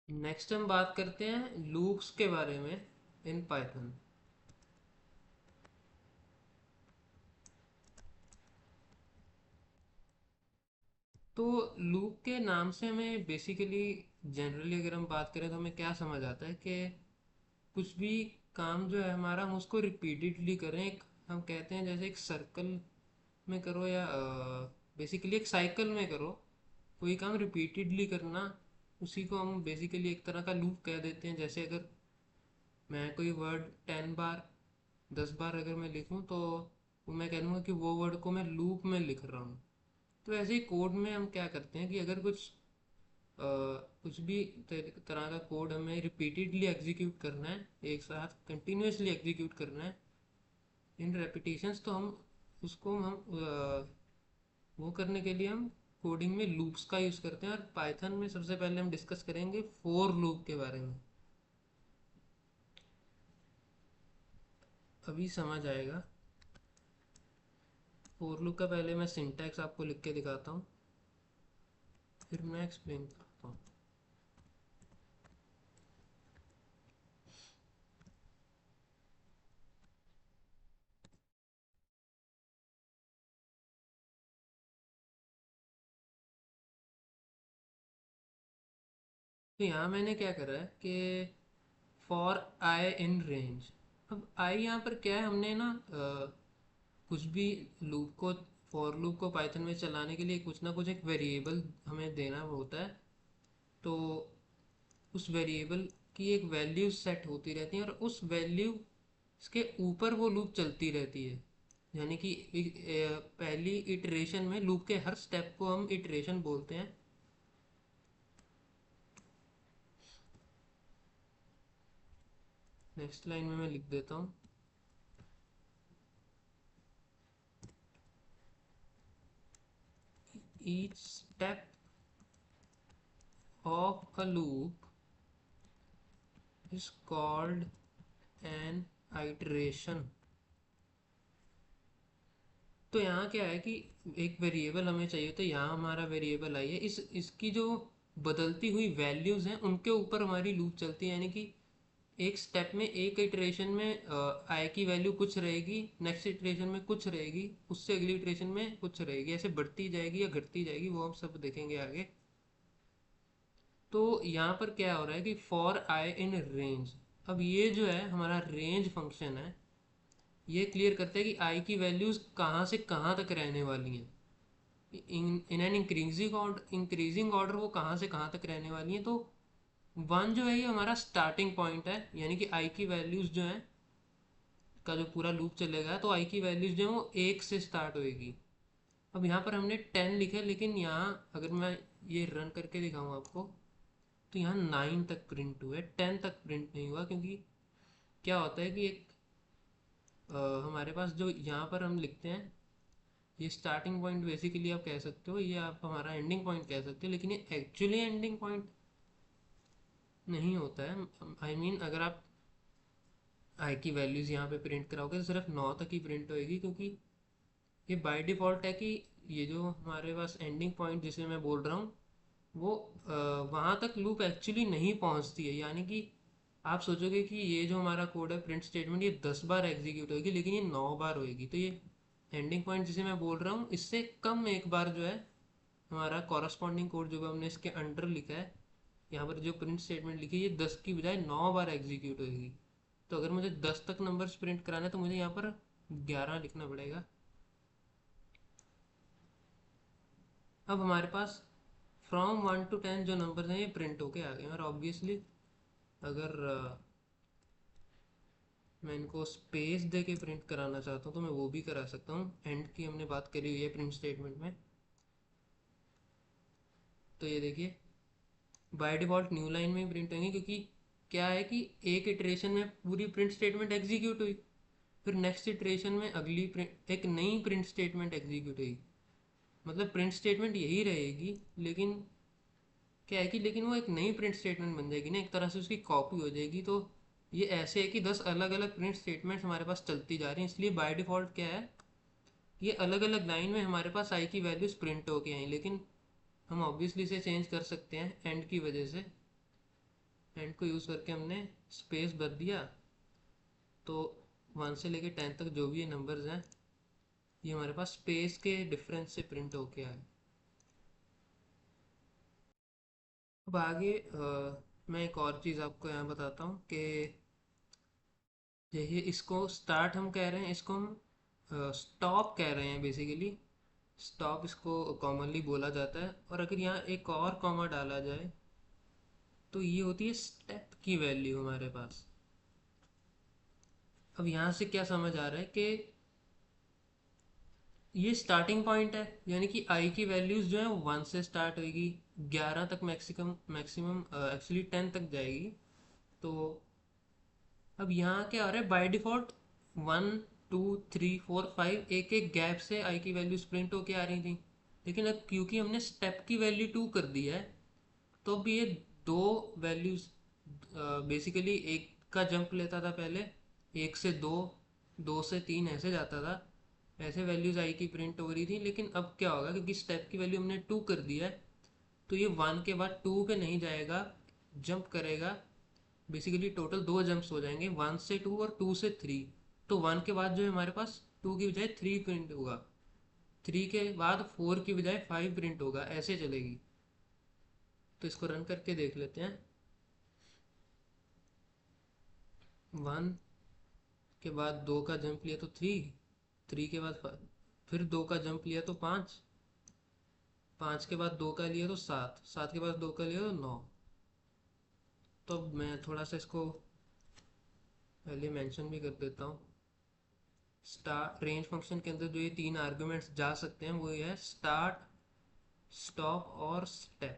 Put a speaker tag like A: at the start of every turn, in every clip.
A: Next हम बात करते हैं लूप्स के बारे में इन पाइथन। तो लूप के नाम से हमें बेसिकली जनरली अगर हम बात करें तो हमें क्या समझ आता है कि कुछ भी काम जो है हमारा हम उसको रिपीटेडली करें। एक हम कहते हैं जैसे एक सर्कल में करो या बेसिकली एक साइकिल में करो, कोई काम रिपीटेडली करना, उसी को हम बेसिकली एक तरह का लूप कह देते हैं। जैसे अगर मैं कोई वर्ड 10 बार 10 बार अगर मैं लिखूं तो वो मैं कह दूँगा कि वो वर्ड को मैं लूप में लिख रहा हूँ। तो ऐसे ही कोड में हम क्या करते हैं कि अगर कुछ भी तरह का कोड हमें रिपीटेडली एग्जीक्यूट करना है, एक साथ कंटिन्यूसली एग्जीक्यूट करना है इन रेपिटेशंस, तो हम उसको वो करने के लिए हम कोडिंग में लूप्स का यूज़ करते हैं। और पाइथन में सबसे पहले हम डिस्कस करेंगे फोर लूप के बारे में। अभी समझ आएगा। फोर लूप का पहले मैं सिंटैक्स आपको लिख के दिखाता हूँ, फिर मैं एक्सप्लेन करता हूँ। तो यहाँ मैंने क्या करा है कि फॉर आई इन रेंज। अब आई यहाँ पर क्या है, हमने ना कुछ भी लूप को फॉर लूप को पाइथन में चलाने के लिए कुछ ना कुछ एक वेरिएबल हमें देना होता है। तो उस वेरिएबल की एक वैल्यू सेट होती रहती है और उस वैल्यू के ऊपर वो लूप चलती रहती है। यानी कि पहली इटरेशन में लूप के हर स्टेप को हम इटरेशन बोलते हैं। नेक्स्ट लाइन में मैं लिख देता हूँ, each step of a loop is called an iteration। तो यहाँ क्या है कि एक वेरिएबल हमें चाहिए, तो यहाँ हमारा वेरिएबल आई है, इस इसकी जो बदलती हुई वैल्यूज़ हैं उनके ऊपर हमारी लूप चलती है। यानी कि एक स्टेप में, एक इटरेशन में आई की वैल्यू कुछ रहेगी, नेक्स्ट इटरेशन में कुछ रहेगी, उससे अगली इटरेशन में कुछ रहेगी, ऐसे बढ़ती जाएगी या घटती जाएगी, वो हम सब देखेंगे आगे। तो यहाँ पर क्या हो रहा है कि फॉर आई इन रेंज, अब ये जो है हमारा रेंज फंक्शन है, ये क्लियर करते हैं कि आई की वैल्यूज़ कहाँ से कहाँ तक रहने वाली हैं। इन एन इंक्रीजिंग ऑर्डर वो कहाँ से कहाँ तक रहने वाली हैं। तो वन जो है ये हमारा स्टार्टिंग पॉइंट है, यानी कि आई की वैल्यूज़ जो हैं का जो पूरा लूप चलेगा, तो आई की वैल्यूज़ जो है वो एक से स्टार्ट होएगी। अब यहाँ पर हमने 10 लिखा है, लेकिन यहाँ अगर मैं ये रन करके दिखाऊँ आपको, तो यहाँ 9 तक प्रिंट हुआ है, 10 तक प्रिंट नहीं हुआ। क्योंकि क्या होता है कि एक हमारे पास जो यहाँ पर हम लिखते हैं, ये स्टार्टिंग पॉइंट बेसिकली आप कह सकते हो, ये आप हमारा एंडिंग पॉइंट कह सकते हो, लेकिन ये एक्चुअली एंडिंग पॉइंट नहीं होता है। आई मीन अगर आप आई की वैल्यूज़ यहाँ पे प्रिंट कराओगे तो सिर्फ 9 तक ही प्रिंट होएगी, क्योंकि ये बाय डिफ़ॉल्ट है कि ये जो हमारे पास एंडिंग पॉइंट जिसे मैं बोल रहा हूँ वो वहाँ तक लूप एक्चुअली नहीं पहुँचती है। यानी कि आप सोचोगे कि ये जो हमारा कोड है प्रिंट स्टेटमेंट, ये 10 बार एग्जीक्यूट होगी, लेकिन ये 9 बार होगी। तो ये एंडिंग पॉइंट जिसे मैं बोल रहा हूँ इससे कम एक बार जो है हमारा कॉरस्पॉन्डिंग कोड जो हमने इसके अंडर लिखा है, यहाँ पर जो प्रिंट स्टेटमेंट लिखी है, ये 10 की बजाय 9 बार एग्जीक्यूट होगी। तो अगर मुझे 10 तक नंबर्स प्रिंट कराना है तो मुझे यहाँ पर 11 लिखना पड़ेगा। अब हमारे पास फ्रॉम 1 to 10 जो नंबर हैं ये प्रिंट होके आ गए। और ऑब्वियसली अगर मैं इनको स्पेस दे के प्रिंट कराना चाहता हूँ तो मैं वो भी करा सकता हूँ। एंड की हमने बात करी हुई है प्रिंट स्टेटमेंट में। तो ये देखिए बाय डिफ़ॉल्ट न्यू लाइन में प्रिंट होंगे, क्योंकि क्या है कि एक इटरेशन में पूरी प्रिंट स्टेटमेंट एग्जीक्यूट हुई, फिर नेक्स्ट इटरेशन में अगली प्रिंट एक नई प्रिंट स्टेटमेंट एग्जीक्यूट हुई। मतलब प्रिंट स्टेटमेंट यही रहेगी, लेकिन क्या है कि लेकिन वो एक नई प्रिंट स्टेटमेंट बन जाएगी ना, एक तरह से उसकी कॉपी हो जाएगी। तो ये ऐसे है कि 10 अलग अलग प्रिंट स्टेटमेंट्स हमारे पास चलती जा रही हैं। इसलिए बाय डिफ़ॉल्ट क्या है, ये अलग अलग लाइन में हमारे पास आई की वैल्यूज़ प्रिंट होके आई, लेकिन हम ऑब्वियसली इसे चेंज कर सकते हैं एंड की वजह से। एंड को यूज़ करके हमने स्पेस भर दिया, तो 1 से लेके 10 तक जो भी ये नंबर्स हैं ये हमारे पास स्पेस के डिफरेंस से प्रिंट होके आए। अब आगे मैं एक और चीज़ आपको यहाँ बताता हूँ कि यही इसको स्टार्ट हम कह रहे हैं, इसको हम स्टॉप कह रहे हैं बेसिकली। स्टॉप इसको कॉमनली बोला जाता है, और अगर यहाँ एक और कॉमा डाला जाए तो ये होती है स्टेप की वैल्यू हमारे पास। अब यहाँ से क्या समझ आ रहा है कि ये स्टार्टिंग पॉइंट है, यानी कि आई की वैल्यूज़ जो है वो 1 से स्टार्ट होगी, 11 तक मैक्सिमम मैक्सिमम एक्चुअली 10 तक जाएगी। तो अब यहाँ क्या हो रहा है, बाय डिफ़ॉल्ट 1 2 3 4 5 एक एक गैप से आई की वैल्यूज प्रिंट होके आ रही थी, लेकिन अब क्योंकि हमने स्टेप की वैल्यू 2 कर दी है, तो अब ये दो वैल्यूज बेसिकली एक का जंप लेता था पहले, 1 से 2, 2 से 3 ऐसे जाता था, ऐसे वैल्यूज आई की प्रिंट हो रही थी। लेकिन अब क्या होगा, क्योंकि स्टेप की वैल्यू हमने 2 कर दिया है, तो ये 1 के बाद 2 पे नहीं जाएगा, जंप करेगा। बेसिकली टोटल दो जंप्स हो जाएंगे, 1 से 2 और 2 से 3। तो 1 के बाद जो है हमारे पास 2 की बजाय 3 प्रिंट होगा, 3 के बाद 4 की बजाय 5 प्रिंट होगा, ऐसे चलेगी। तो इसको रन करके देख लेते हैं। 1 के बाद 2 का जंप लिया तो 3, 3 के बाद 5, फिर 2 का जंप लिया तो 5, 5 के बाद 2 का लिया तो 7, 7 के बाद 2 का लिया तो 9। तो अब मैं थोड़ा सा इसको पहले मेंशन भी कर देता हूँ। स्टार्ट रेंज फंक्शन के अंदर जो ये तीन आर्ग्यूमेंट्स जा सकते हैं वो ये है, स्टार्ट, स्टॉप और स्टेप।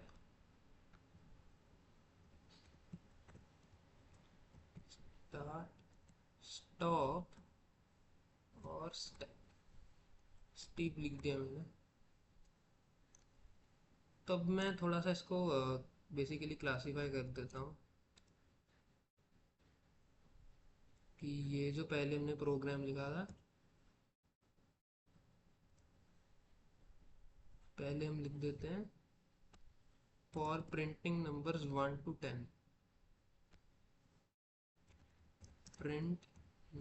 A: स्टार्ट, स्टॉप और स्टेप। स्टीप लिख दिया मैंने। तो अब मैं थोड़ा सा इसको बेसिकली क्लासीफाई कर देता हूँ कि ये जो पहले हमने प्रोग्राम लिखा था, पहले हम लिख देते हैं for printing numbers 1 to 10, print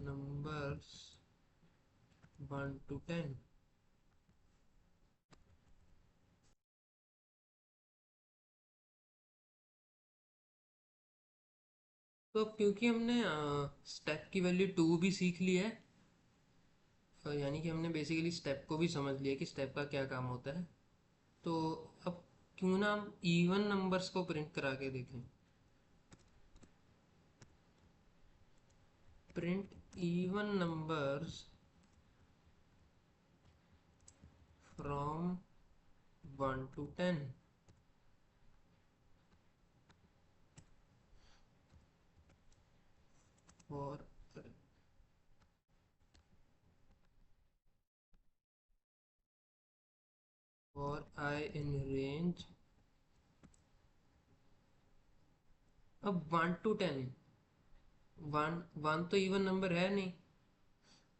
A: numbers 1 to 10। तो अब क्योंकि हमने स्टेप की वैल्यू 2 भी सीख ली है, यानी कि हमने बेसिकली स्टेप को भी समझ लिया कि स्टेप का क्या काम होता है, तो अब क्यों ना हम इवन नंबर्स को प्रिंट करा के देखें। Print even numbers from 1 to 10 for I in range. अब 1 to 10, 1 तो इवन नंबर है नहीं,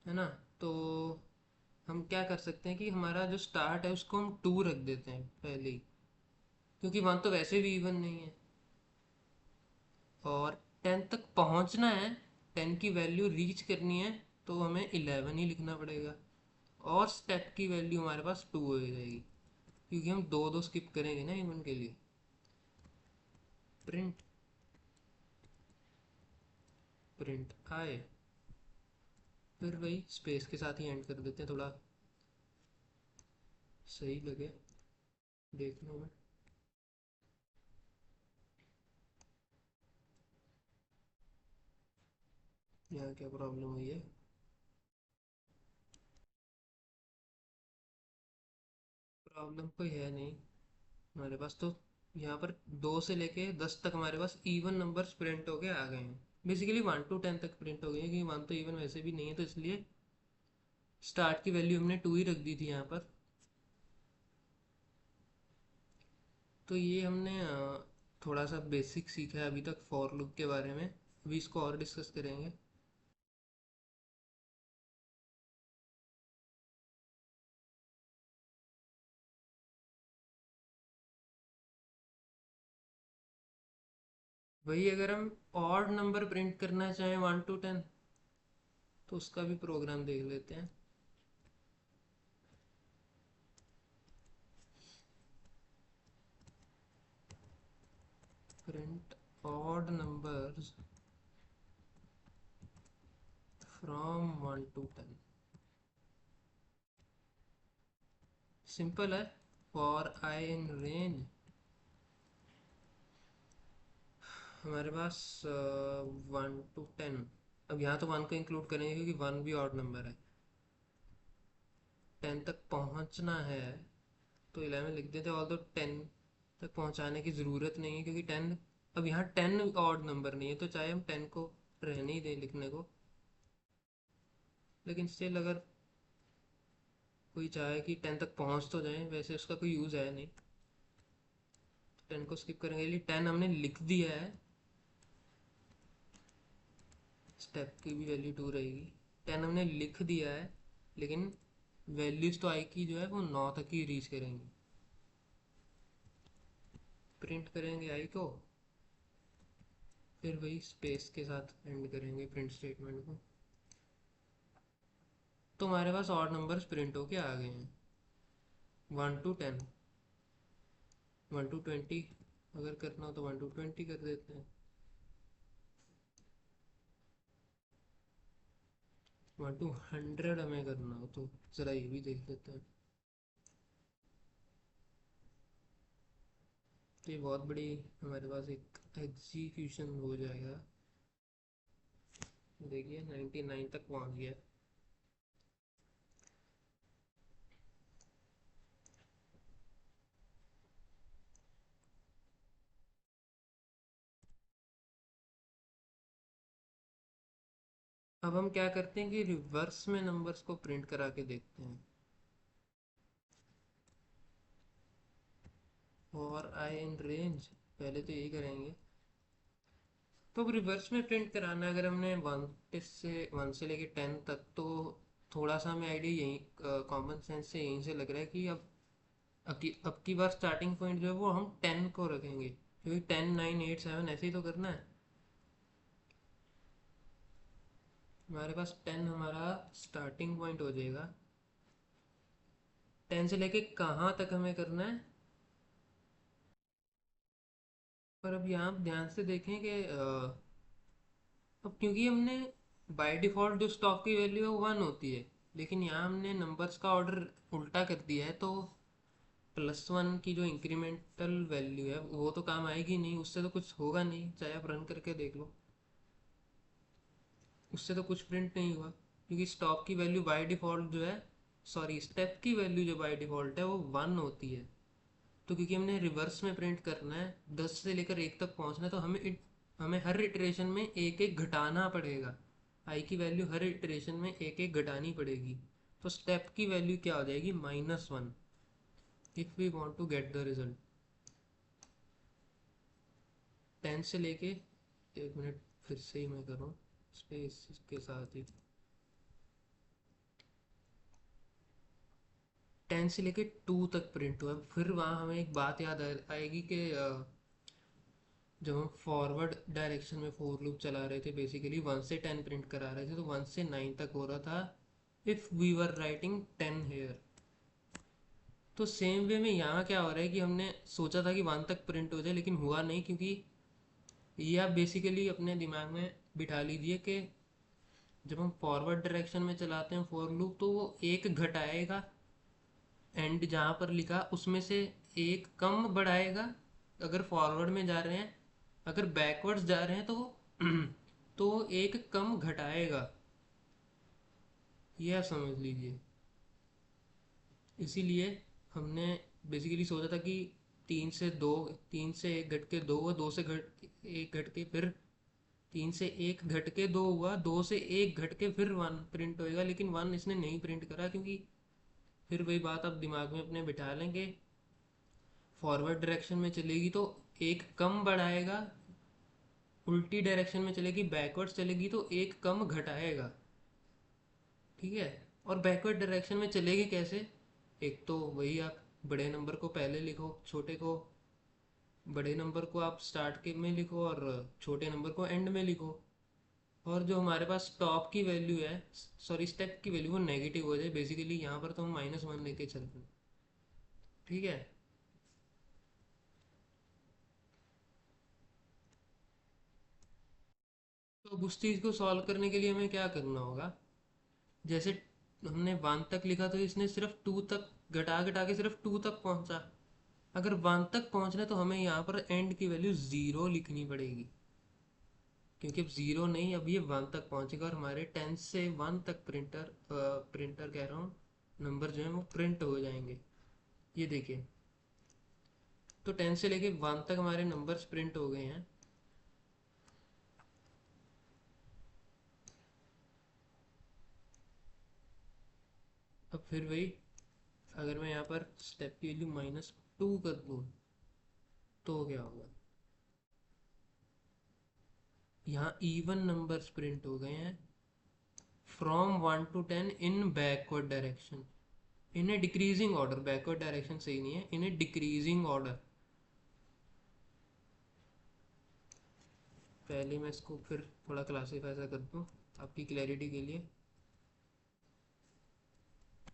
A: है ना। तो हम क्या कर सकते हैं कि हमारा जो स्टार्ट है उसको हम 2 रख देते हैं पहले ही, क्योंकि 1 तो वैसे भी इवन नहीं है। और 10 तक पहुंचना है, 10 की वैल्यू रीच करनी है, तो हमें 11 ही लिखना पड़ेगा। और स्टेप की वैल्यू हमारे पास 2 हो जाएगी, क्योंकि हम दो दो स्किप करेंगे ना इवन के लिए। प्रिंट, प्रिंट आए, फिर वही स्पेस के साथ ही एंड कर देते हैं, थोड़ा सही लगे देखने में। यहाँ क्या प्रॉब्लम हुई है। प्रॉब्लम कोई है नहीं हमारे पास तो। यहाँ पर 2 से लेके 10 तक हमारे पास इवन नंबर्स प्रिंट होके आ गए हैं। बेसिकली 1 to 10 तक प्रिंट हो गए हैं, क्योंकि 1 तो इवन वैसे भी नहीं है, तो इसलिए स्टार्ट की वैल्यू हमने 2 ही रख दी थी यहाँ पर। तो ये हमने थोड़ा सा बेसिक सीखा है अभी तक फॉर लूप के बारे में, अभी इसको और डिस्कस करेंगे। वही अगर हम ऑड नंबर प्रिंट करना चाहें 1 to 10, तो उसका भी प्रोग्राम देख लेते हैं। Print odd numbers from 1 to 10। Simple है। फॉर आई इन रेंज हमारे पास 1 to 10। अब यहाँ तो 1 को इंक्लूड करेंगे क्योंकि 1 भी ऑड नंबर है। 10 तक पहुँचना है तो 11 लिख देते, ऑल दो 10 तक पहुँचाने की ज़रूरत नहीं है क्योंकि 10, अब यहाँ 10 ऑड नंबर नहीं है तो चाहे हम 10 को रहने ही दें लिखने को, लेकिन स्टिल अगर कोई चाहे कि 10 तक पहुँच तो जाए, वैसे उसका कोई यूज़ है नहीं, 10 को स्किप करेंगे। लिए 10 हमने लिख दिया है, स्टेप की भी वैल्यू 2 रहेगी। 10 हमने लिख दिया है, लेकिन वैल्यूज तो आई की जो है वो 9 तक ही रीच करेंगी। प्रिंट करेंगे आई को, फिर वही स्पेस के साथ एंड करेंगे प्रिंट स्टेटमेंट को। तो हमारे पास ऑड नंबर्स प्रिंट होके आ गए हैं। 1 to 10, 1 to 20 अगर करना हो तो 1 to 20 कर देते हैं। 1 to 100 हमें करना हो तो ज़रा ये भी देख लेते हैं। तो ये बहुत बड़ी हमारे पास एक एग्जीक्यूशन हो जाएगा। देखिए 99 तक पहुंच गया। अब हम क्या करते हैं कि रिवर्स में नंबर्स को प्रिंट करा के देखते हैं। और आई इन रेंज पहले तो यही करेंगे। तो अब रिवर्स में प्रिंट कराना है, अगर हमने 1 से लेके 10 तक, तो थोड़ा सा हमें आइडिया यही कॉमन सेंस से यहीं से लग रहा है कि अब की बार स्टार्टिंग पॉइंट जो है वो हम 10 को रखेंगे, क्योंकि 10 9 8 7 ऐसे ही तो करना है। हमारे पास 10 हमारा स्टार्टिंग पॉइंट हो जाएगा। 10 से लेके कहाँ तक हमें करना है। पर अब यहाँ आप ध्यान से देखें कि अब क्योंकि हमने बाय डिफ़ॉल्ट जो स्टॉक की वैल्यू है वो 1 होती है, लेकिन यहाँ हमने नंबर्स का ऑर्डर उल्टा कर दिया है, तो +1 की जो इंक्रीमेंटल वैल्यू है वो तो काम आएगी नहीं, उससे तो कुछ होगा नहीं, चाहे आप रन करके देख लो, उससे तो कुछ प्रिंट नहीं हुआ, क्योंकि स्टॉक की वैल्यू बाय डिफ़ॉल्ट जो है, सॉरी स्टेप की वैल्यू जो बाय डिफ़ॉल्ट है वो 1 होती है। तो क्योंकि हमने रिवर्स में प्रिंट करना है, 10 से लेकर 1 तक पहुंचना है, तो हमें हर इटरेशन में एक एक घटाना पड़ेगा। आई की वैल्यू हर इटरेशन में एक एक घटानी पड़ेगी। तो स्टेप की वैल्यू क्या हो जाएगी, -1, if we want to get the result. 10 से लेके, एक मिनट फिर से ही मैं करूँ स्पेस के साथ ही, 10 से लेके 2 तक प्रिंट हुआ। फिर वहाँ हमें एक बात याद आएगी कि जब हम फॉरवर्ड डायरेक्शन में फोर लूप चला रहे थे, बेसिकली 1 से 10 प्रिंट करा रहे थे, तो 1 से 9 तक हो रहा था if we were writing 10 here. तो सेम वे में यहाँ क्या हो रहा है कि हमने सोचा था कि 1 तक प्रिंट हो जाए, लेकिन हुआ नहीं, क्योंकि ये आप बेसिकली अपने दिमाग में बिठा लीजिए कि जब हम फॉरवर्ड डायरेक्शन में चलाते हैं फॉर लूप, तो वो एक घटाएगा, एंड जहाँ पर लिखा उसमें से एक कम बढ़ाएगा अगर फॉरवर्ड में जा रहे हैं, अगर बैकवर्ड्स जा रहे हैं तो तो एक कम घटाएगा, ये आप समझ लीजिए। इसीलिए हमने बेसिकली सोचा था कि 3 से 1 घट के 2 हुआ, 2 से घट 1 घट के फिर 3 से 1 घट के 2 हुआ, 2 से 1 घट के फिर 1 प्रिंट होएगा, लेकिन 1 इसने नहीं प्रिंट करा, क्योंकि फिर वही बात आप दिमाग में अपने बिठा लेंगे, फॉरवर्ड डायरेक्शन में चलेगी तो एक कम बढ़ाएगा, उल्टी डायरेक्शन में चलेगी बैकवर्ड्स चलेगी तो एक कम घटाएगा। ठीक है। और बैकवर्ड डायरेक्शन में चलेगी कैसे, एक तो वही आप बड़े नंबर को पहले लिखो, छोटे को बड़े नंबर को आप स्टार्ट के में लिखो और छोटे नंबर को एंड में लिखो। और जो हमारे पास टॉप की वैल्यू है, सॉरी स्टेप की वैल्यू, वो नेगेटिव हो जाए बेसिकली। यहाँ पर तो हम -1 लेके चलते हैं। ठीक है। तो अब उस चीज़ को सॉल्व करने के लिए हमें क्या करना होगा? जैसे हमने 1 तक लिखा तो इसने सिर्फ 2 तक घटा घटा के सिर्फ 2 तक पहुंचा। अगर 1 तक पहुंचना है तो हमें यहाँ पर एंड की वैल्यू 0 लिखनी पड़ेगी, क्योंकि अब 0 नहीं, अब ये 1 तक पहुंचेगा और हमारे 10 से 1 तक प्रिंटर कह रहा हूँ, नंबर जो है वो प्रिंट हो जाएंगे। ये देखिए, तो 10 से लेके 1 तक हमारे नंबर्स प्रिंट हो गए हैं। अब फिर वही, अगर मैं यहाँ पर स्टेप की वैल्यू -2 कर दूँ तो क्या होगा? यहाँ इवन नंबर्स प्रिंट हो गए हैं from 1 to 10 in backward direction, in A decreasing order. Backward direction सही नहीं है, इन ए डिक्रीजिंग ऑर्डर। पहले मैं इसको फिर थोड़ा क्लासीफाई सा कर दूँ आपकी क्लैरिटी के लिए।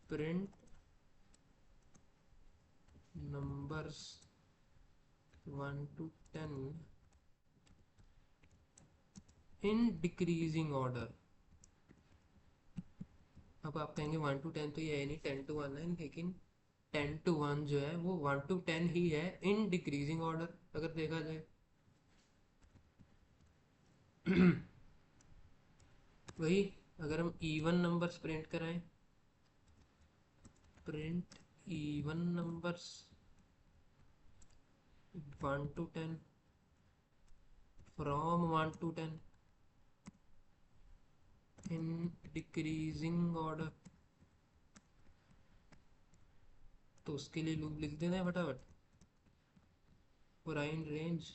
A: Print numbers 1 to 10 in decreasing order. अब आप कहेंगे 1 to 10 तो ये है नहीं, 10 to 1 है, लेकिन 10 to 1 जो है वो 1 to 10 ही है इन डिक्रीजिंग ऑर्डर अगर देखा जाए। वही, अगर हम इवन नंबर्स प्रिंट कराएं, print even numbers 1 to 10 from 1 to 10 in decreasing order, तो उसके लिए लूप लिख देना है फटाफट। प्राइम रेंज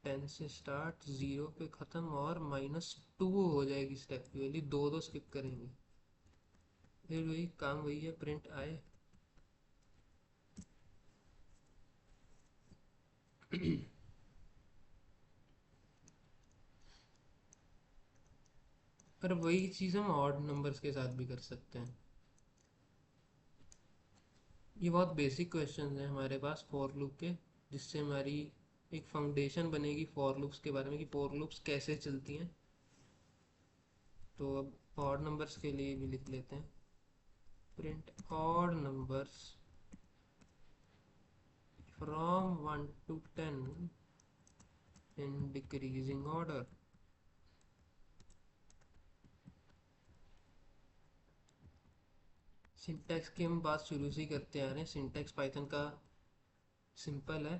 A: 10 से स्टार्ट, 0 पे ख़त्म और -2 हो जाएगी स्टेप की वैल्यू, दो दो स्किप करेंगे। फिर वही काम, वही है, प्रिंट आए। पर वही चीज़ हम ऑड नंबर्स के साथ भी कर सकते हैं। ये बहुत बेसिक क्वेश्चन हैं हमारे पास फॉर लूप के, जिससे हमारी एक फाउंडेशन बनेगी फॉर लूप्स के बारे में कि फॉर लूप्स कैसे चलती हैं। तो अब ऑड नंबर्स के लिए भी लिख लेते हैं, print odd numbers from 1 to 10 in decreasing order. Syntax की हम बात शुरू से ही करते आ रहे हैं। सिंटैक्स पाइथन का सिंपल है,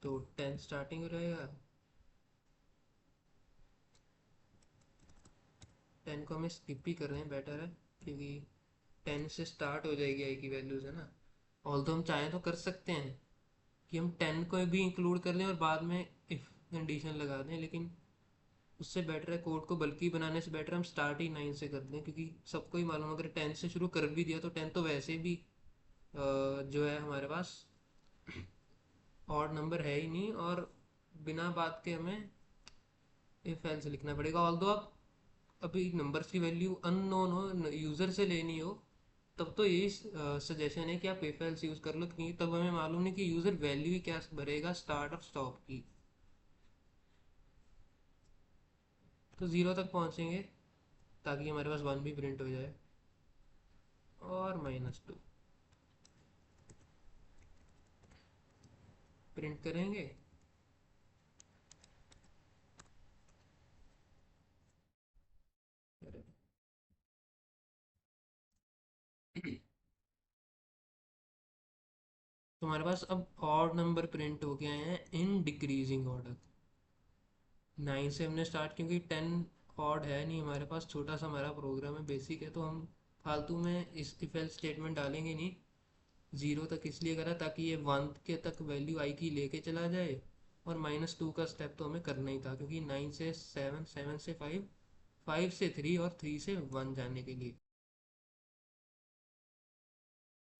A: तो 10 स्टार्टिंग रहेगा। 10 को हमें स्किप ही कर रहे हैं, बेटर है, क्योंकि 10 से स्टार्ट हो जाएगी आई की वैल्यूज़, है ना। ऑल तो हम चाहें तो कर सकते हैं कि हम 10 को भी इंक्लूड कर लें और बाद में इफ़ कंडीशन लगा दें, लेकिन उससे बेटर है, कोड को बल्कि बनाने से बेटर हम स्टार्ट ही 9 से कर दें, क्योंकि सबको ही मालूम अगर 10 से शुरू कर भी दिया तो 10 तो वैसे भी जो है हमारे पास ऑड नंबर है ही नहीं, और बिना बात के हमें इफ एल्स लिखना पड़ेगा। ऑल दो आप अभी नंबर्स की वैल्यू अननोन हो, यूज़र से लेनी हो, तब तो यही सजेशन है कि आप इफ एल्स यूज़ कर लो, क्योंकि तब हमें मालूम नहीं कि यूज़र वैल्यू ही क्या भरेगा स्टार्ट और स्टॉप की। तो 0 तक पहुँचेंगे ताकि हमारे पास 1 भी प्रिंट हो जाए, और -2 प्रिंट करेंगे। तो हमारे पास अब ऑड नंबर प्रिंट हो गए हैं इन डिक्रीजिंग ऑर्डर। 9 से हमने स्टार्ट, क्योंकि 10 ऑड है नहीं हमारे पास, छोटा सा हमारा प्रोग्राम है, बेसिक है, तो हम फालतू में इस इफ एल्स स्टेटमेंट डालेंगे नहीं। 0 तक इसलिए करा ताकि ये 1 के तक वैल्यू आई की लेके चला जाए, और -2 का स्टेप तो हमें करना ही था, क्योंकि 9 से 7, 7 से 5, 5 से 3 और 3 से 1 जाने के लिए।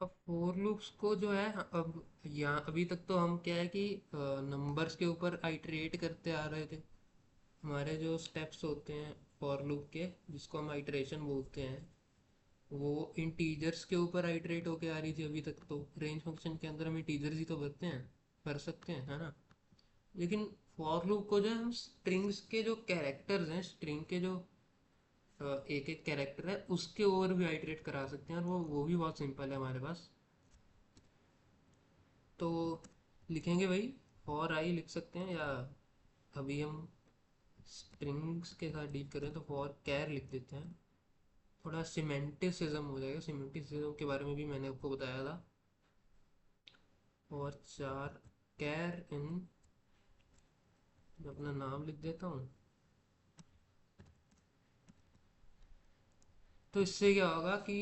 A: अब फोर लूप्स को जो है अब यहाँ अभी तक तो हम क्या है कि नंबर्स के ऊपर आइटरेट करते आ रहे थे। हमारे जो स्टेप्स होते हैं फॉर लूप के, जिसको हम आइटरेशन बोलते हैं, वो इंटीजर्स के ऊपर आइटरेट होके आ रही थी अभी तक। तो रेंज फंक्शन के अंदर हम इंटीजर्स ही तो भरते हैं, भर सकते हैं, है ना। लेकिन फॉर लूप को जो है हम स्ट्रिंग्स के जो कैरेक्टर्स हैं, स्ट्रिंग के जो एक एक कैरेक्टर है उसके ओवर भी आइटरेट करा सकते हैं, और वो भी बहुत सिंपल है हमारे पास। तो लिखेंगे भाई, फॉर आई लिख सकते हैं, या अभी हम स्ट्रिंग्स के साथ डील करें तो फॉर कैर लिख देते हैं। थोड़ा सिमेंटिसिज्म हो जाएगा, सिमेंटिसिज्म के बारे में भी मैंने आपको बताया था। और चार कैर इन, मैं अपना नाम लिख देता हूँ। तो इससे क्या होगा कि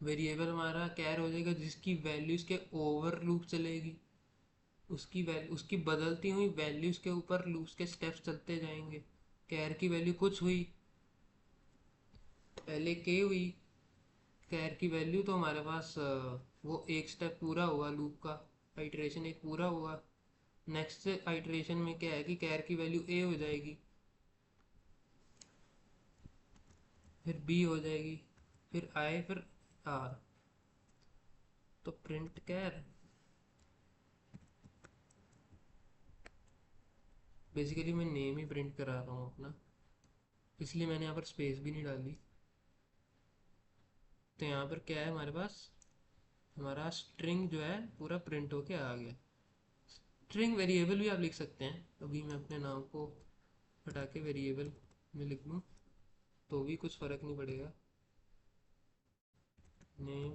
A: वेरिएबल हमारा कैर हो जाएगा, जिसकी वैल्यूज के ओवर लूप चलेगी। उसकी वैल्यू, उसकी बदलती हुई वैल्यूज के ऊपर लूप्स के स्टेप्स चलते जाएंगे। कैर की वैल्यू कुछ हुई, पहले के हुई कैर की वैल्यू, तो हमारे पास वो एक स्टेप पूरा हुआ लूप का, आइटरेशन एक पूरा हुआ। नेक्स्ट आइटरेशन में क्या है कि कैर की वैल्यू ए हो जाएगी, फिर बी हो जाएगी, फिर आई, फिर आर। तो प्रिंट कैर, बेसिकली मैं नेम ही प्रिंट करा रहा हूँ अपना, इसलिए मैंने यहाँ पर स्पेस भी नहीं डाली। तो यहाँ पर क्या है हमारे पास, हमारा स्ट्रिंग जो है पूरा प्रिंट होके आ गया। स्ट्रिंग वेरिएबल भी आप लिख सकते हैं, अभी मैं अपने नाम को हटा के वेरिएबल में लिख दूँ तो भी कुछ फ़र्क नहीं पड़ेगा। नेम,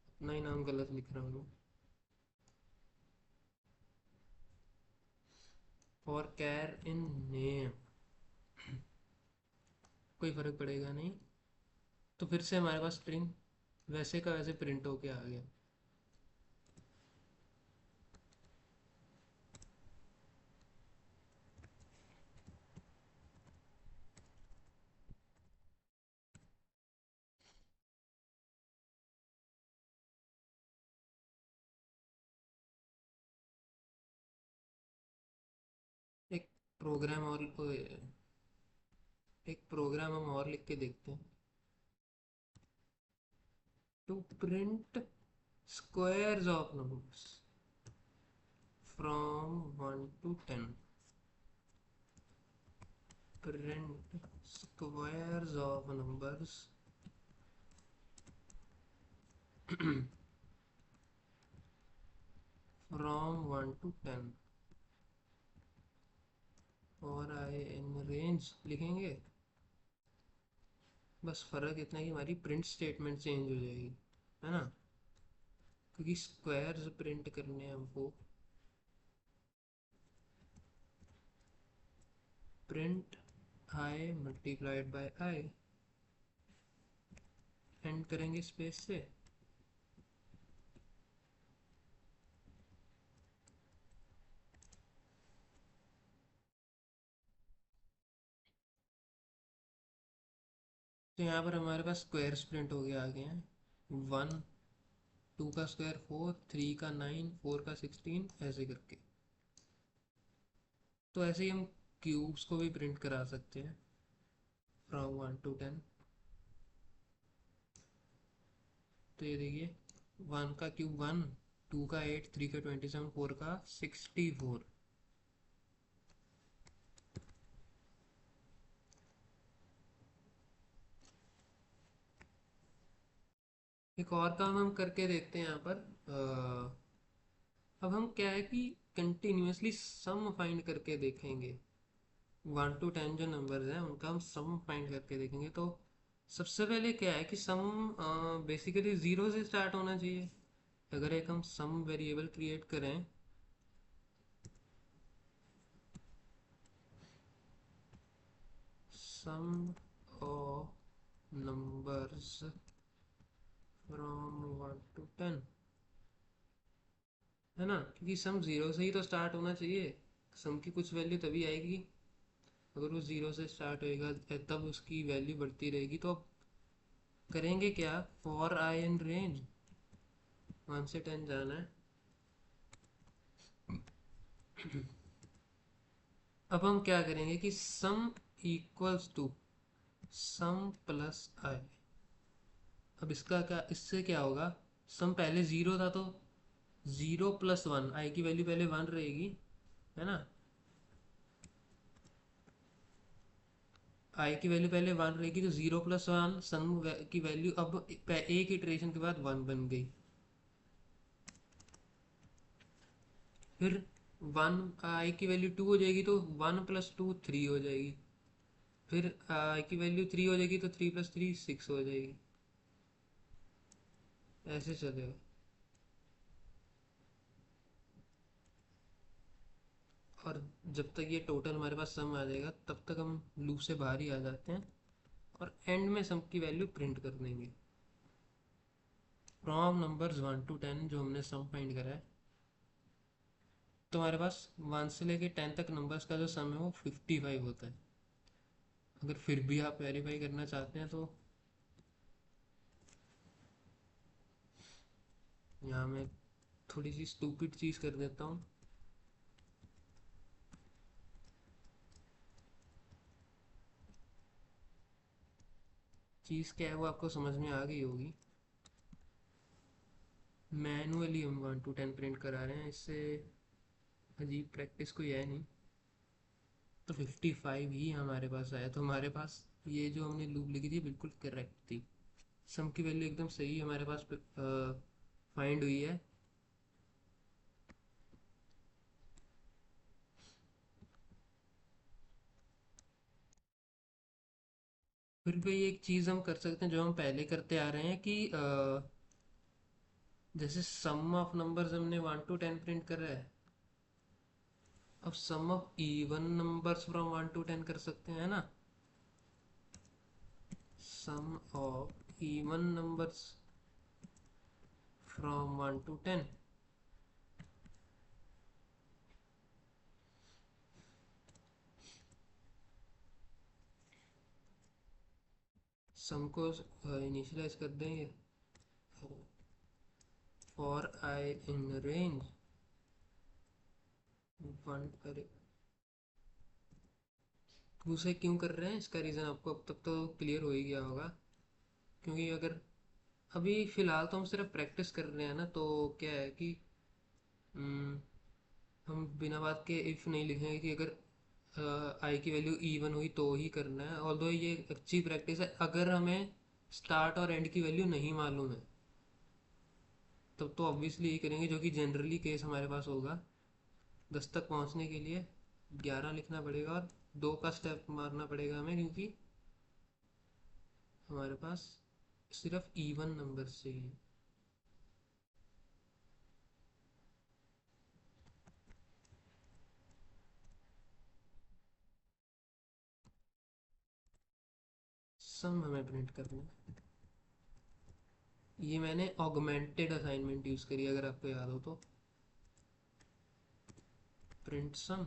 A: अपना ही नाम गलत लिख रहा हूँ। फॉर कैर इन नेम, कोई फ़र्क पड़ेगा नहीं। तो फिर से हमारे पास स्ट्रिंग वैसे का वैसे प्रिंट होके आ गया। एक प्रोग्राम और एक प्रोग्राम हम और लिख के देखते हैं। To print squares of numbers from 1 to 10। Print squares of numbers from 1 to 10 और आई इन रेंज लिखेंगे। बस फ़र्क इतना है कि हमारी प्रिंट स्टेटमेंट चेंज हो जाएगी, है ना, क्योंकि स्क्वायर्स प्रिंट करने हैं हमको। Print I multiplied by I, and करेंगे स्पेस से। तो यहाँ पर हमारे पास स्क्वायर्स प्रिंट हो गया आ गए हैं। 1, 2 का स्क्वायर 4, 3 का 9, 4 का 16, ऐसे करके। तो ऐसे ही हम क्यूब्स को भी प्रिंट करा सकते हैं फ्रॉम 1 to 10। तो ये देखिए, 1 का क्यूब 1, 2 का 8, 3 का 27, 4 का 64। एक और काम हम करके देखते हैं यहाँ पर। अब हम क्या है कि कंटिन्यूसली सम फाइंड करके देखेंगे। 1 to 10 जो नंबर्स हैं उनका हम सम फाइंड करके देखेंगे। तो सबसे पहले क्या है कि सम बेसिकली ज़ीरो से स्टार्ट होना चाहिए। अगर एक हम सम वेरिएबल क्रिएट करें, सम ऑफ नंबर्स फ्रॉम 1 to 10, है ना, क्योंकि सम ज़ीरो से ही तो स्टार्ट होना चाहिए। सम की कुछ वैल्यू तभी आएगी अगर वो ज़ीरो से स्टार्ट होएगा, तब उसकी वैल्यू बढ़ती रहेगी। तो करेंगे क्या, फॉर आई इन रेंज 1 से 10 जाना है। अब हम क्या करेंगे कि sum equals to sum plus I. अब इसका क्या, इससे क्या होगा, सम पहले ज़ीरो था तो 0 + 1, आई की वैल्यू पहले 1 रहेगी, है ना। आई की वैल्यू पहले 1 रहेगी तो 0 + 1 सम की वैल्यू अब एक इटरेशन के बाद 1 बन गई। फिर 1, आई की वैल्यू 2 हो जाएगी तो 1 + 2 3 हो जाएगी। फिर आई की वैल्यू 3 हो जाएगी तो 3 + 3 6 हो जाएगी। ऐसे चलेगा। और जब तक ये टोटल हमारे पास सम आ जाएगा तब तक हम लूप से बाहर ही आ जाते हैं और एंड में सम की वैल्यू प्रिंट कर देंगे। फ्रॉम नंबर्स 1 to 10 जो हमने सम फाइंड करा है, तो हमारे पास 1 से लेके 10 तक नंबर्स का जो सम है वो 55 होता है। अगर फिर भी आप वेरीफाई करना चाहते हैं तो यहाँ मैं थोड़ी सी स्टूपिड चीज़ कर देता हूँ। चीज़ क्या है वो आपको समझ में आ गई होगी। मैनुअली हम 1 to 10 प्रिंट करा रहे हैं, इससे अजीब प्रैक्टिस कोई है नहीं। तो 55 ही हमारे पास आया, तो हमारे पास ये जो हमने लूप लिखी थी बिल्कुल करेक्ट थी। सम की वैल्यू एकदम सही हमारे पास फाइंड हुई है। फिर भी एक चीज़ हम कर सकते हैं जो हम पहले करते आ रहे हैं कि जैसे सम ऑफ नंबर्स हमने 1 to 10 प्रिंट कर रहा है, अब sum of even numbers from 1 to 10 कर सकते हैं, ना। Sum of even numbers from 1 to 10। Sum को इनिशियलाइज कर देंगे फॉर आई इन रेंज 1 पर। दूसरे क्यों कर रहे हैं इसका रीज़न आपको अब तक तो क्लियर हो ही गया होगा। क्योंकि अगर अभी फ़िलहाल तो हम सिर्फ प्रैक्टिस कर रहे हैं ना, तो क्या है कि हम्म, हम बिना बात के इफ़ नहीं लिखेंगे कि अगर आई की वैल्यू इवन हुई तो ही करना है। ऑल्दो ये अच्छी प्रैक्टिस है, अगर हमें स्टार्ट और एंड की वैल्यू नहीं मालूम है तब तो ऑब्वियसली यही करेंगे, जो कि जनरली केस हमारे पास होगा। 10 तक पहुंचने के लिए 11 लिखना पड़ेगा और 2 का स्टेप मारना पड़ेगा हमें, क्योंकि हमारे पास सिर्फ इवन नंबर चाहिए। सम हमें प्रिंट करना है। ये मैंने ऑगमेंटेड असाइनमेंट यूज़ करी, अगर आपको याद हो तो। प्रिंट सम,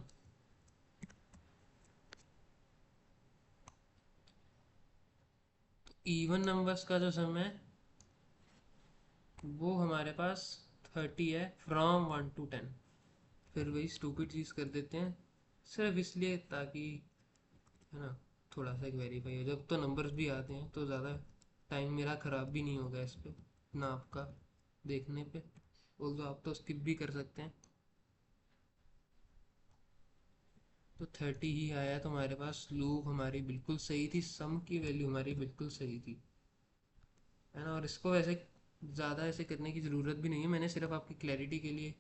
A: इवन नंबर्स का जो सम है वो हमारे पास 30 है फ्रॉम 1 to 10। फिर वही स्टूपिड चीज़ कर देते हैं सिर्फ इसलिए ताकि, है ना, थोड़ा सा एक वेरीफाई हो। जब तो नंबर्स भी आते हैं तो ज़्यादा टाइम मेरा ख़राब भी नहीं होगा इस पे, ना आपका देखने पे। तो आप तो स्किप भी कर सकते हैं। तो 30 ही आया, तो हमारे पास लूप हमारी बिल्कुल सही थी, सम की वैल्यू हमारी बिल्कुल सही थी, है ना। और इसको वैसे ज़्यादा ऐसे करने की ज़रूरत भी नहीं है, मैंने सिर्फ आपकी क्लैरिटी के लिए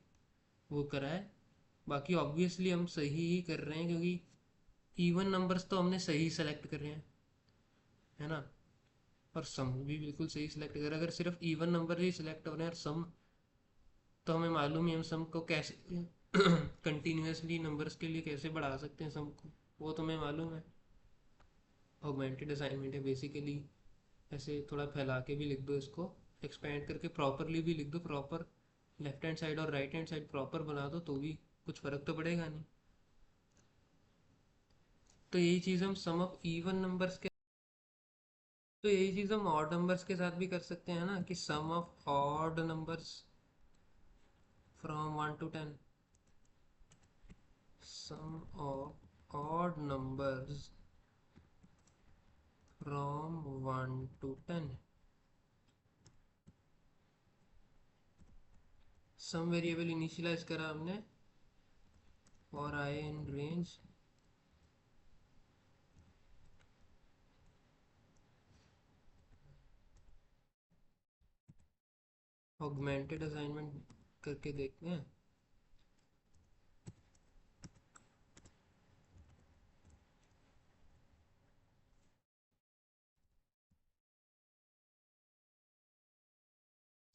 A: वो करा है। बाकी ऑब्वियसली हम सही ही कर रहे हैं, क्योंकि इवन नंबर्स तो हमने सही सेलेक्ट कर रहे हैं, है ना। और सम भी बिल्कुल सही सिलेक्ट कर, अगर सिर्फ इवन नंबर ही सिलेक्ट हो रहे हैं और सम, तो हमें मालूम ही है हम सम को कैसे कंटिन्यूसली नंबर्स के लिए कैसे बढ़ा सकते हैं सम को, वो तो हमें मालूम है। ऑगमेंटेड असाइनमेंट है बेसिकली, ऐसे थोड़ा फैला के भी लिख दो इसको, एक्सपेंड करके प्रॉपरली भी लिख दो, प्रॉपर लेफ्ट हैंड साइड और राइट हैंड साइड प्रॉपर बना दो तो भी कुछ फ़र्क तो पड़ेगा नहीं। तो यही चीज़ हम सम ऑफ इवन नंबर्स के तो यही चीज़ हम ऑड नंबर्स के साथ भी कर सकते हैं ना, कि sum of odd numbers from 1 to 10, sum of odd numbers from 1 to 10। Sum variable initialize करा हमने और आए इन रेंज। ऑगमेंटेड असाइनमेंट करके देखते हैं।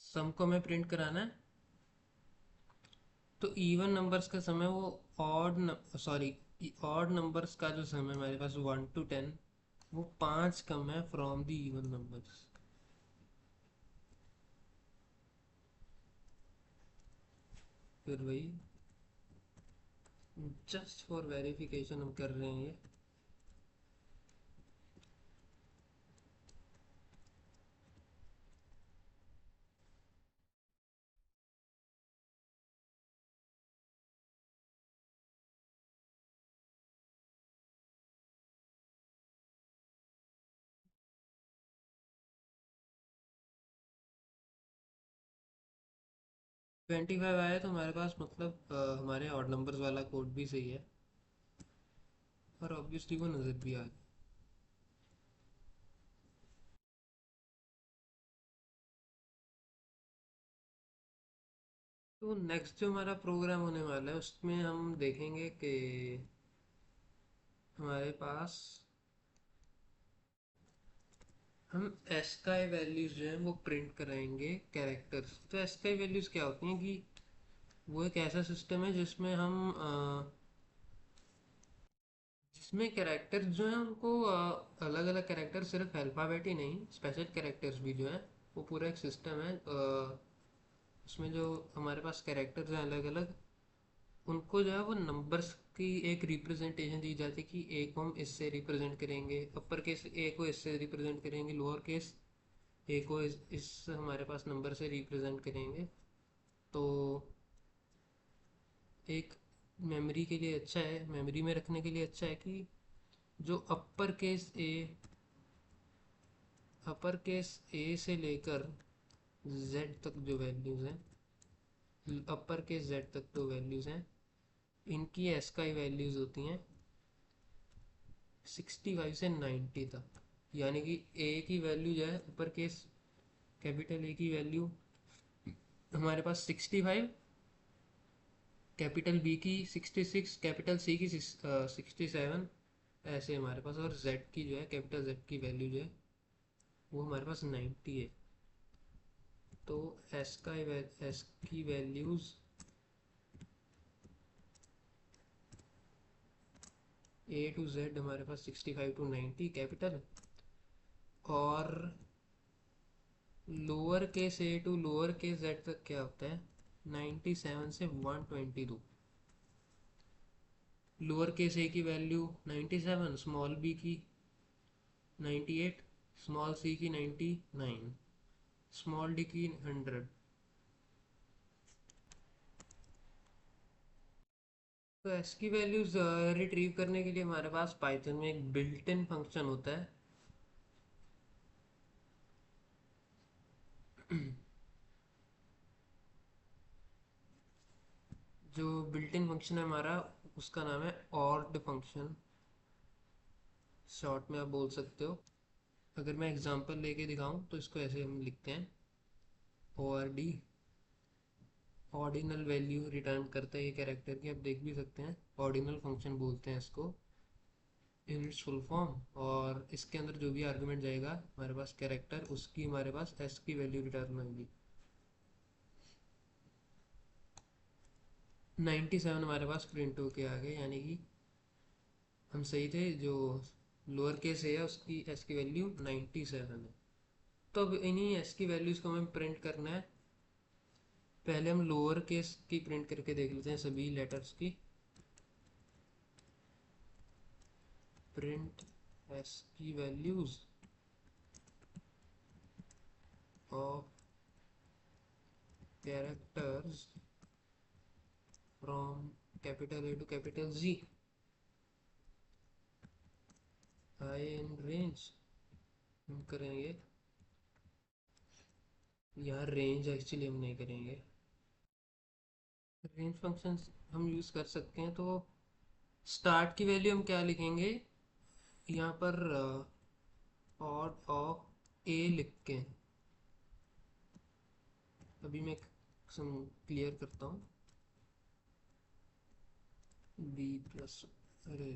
A: सम को हमें प्रिंट कराना है, तो इवन नंबर्स का समय वो ऑड नंबर्स का जो समय हमारे पास 1 to 10, वो 5 कम है फ्रॉम द इवन नंबर्स। फिर वही जस्ट फॉर वेरिफिकेशन हम कर रहे हैं ये। ट्वेंटी फाइव आया तो हमारे पास मतलब हमारे ऑड नंबर्स वाला कोड भी सही है, और ऑब्वियसली वो नज़र भी आ गया। तो नेक्स्ट जो हमारा प्रोग्राम होने वाला है उसमें हम देखेंगे कि हमारे पास हम एसकाई वैल्यूज जो हैं वो प्रिंट कराएंगे कैरेक्टर्स। तो एसकाई वैल्यूज क्या होती हैं कि वो एक ऐसा सिस्टम है जिसमें हम जिसमें कैरेक्टर्स जो हैं उनको अलग अलग कैरेक्टर, सिर्फ अल्फ़ाबेट ही नहीं, स्पेशल कैरेक्टर्स भी जो है, वो पूरा एक सिस्टम है। उसमें जो हमारे पास कैरेक्टर्स हैं अलग अलग, उनको जो है वो नंबर्स की एक रिप्रेजेंटेशन दी जाती है कि ए को हम इससे रिप्रेजेंट करेंगे, अपर केस ए को इससे रिप्रेजेंट करेंगे, लोअर केस ए को इस हमारे पास नंबर से रिप्रेजेंट करेंगे। तो एक मेमोरी के लिए अच्छा है, मेमोरी में रखने के लिए अच्छा है कि जो अपर केस ए से लेकर जेड तक जो वैल्यूज़ हैं, अपर केस जेड तक जो वैल्यूज़ हैं, इनकी एसकाई वैल्यूज़ होती हैं 65 से 90 तक। यानी कि ए की वैल्यू जो है, अपर केस कैपिटल ए की वैल्यू हमारे पास 65, कैपिटल बी की 66, कैपिटल सी की 67, ऐसे हमारे पास। और जेड की जो है, कैपिटल जेड की वैल्यू जो है वो हमारे पास 90 है। तो एस की वैल्यूज़ ए टू जेड हमारे पास 65 to 90 कैपिटल, और lower case A to lower case Z तक क्या होता है, 97 से 122। लोअर केस ए की वैल्यू 97, स्मॉल बी की 98, स्मॉल सी की 99, स्मॉल डी की 100। तो एस की वैल्यूज रिट्रीव करने के लिए हमारे पास पाइथन में एक बिल्ट इन फंक्शन होता है। जो बिल्ट इन फंक्शन है हमारा, उसका नाम है ऑर्ड फंक्शन, शॉर्ट में आप बोल सकते हो। अगर मैं एग्जांपल लेके दिखाऊं तो इसको ऐसे हम लिखते हैं, O R D, ordinal value return करता है ये कैरेक्टर की, आप देख भी सकते हैं, ऑर्डिनल फंक्शन बोलते हैं इसको इन इट्स फुल फॉर्म। और इसके अंदर जो भी आर्गुमेंट जाएगा हमारे पास कैरेक्टर, उसकी हमारे पास एस की वैल्यू रिटर्न होगी। 97 हमारे पास प्रिंट होके आ गए, यानी कि हम सही थे। जो लोअर केस है उसकी एस की वैल्यू 97 है। तो अब इन्हीं एस की वैल्यूज़ को हमें प्रिंट करना है। पहले हम लोअर केस की प्रिंट करके देख लेते हैं, सभी लेटर्स की। प्रिंट एस की values of characters from capital A to capital G I in range हम करेंगे। यहाँ रेंज एक्चुअली हम नहीं करेंगे, रेंज फंक्शंस हम यूज़ कर सकते हैं। तो स्टार्ट की वैल्यू हम क्या लिखेंगे यहाँ पर, ऑड ऑफ ए लिख के। अभी मैं सम क्लियर करता हूँ। बी प्लस, अरे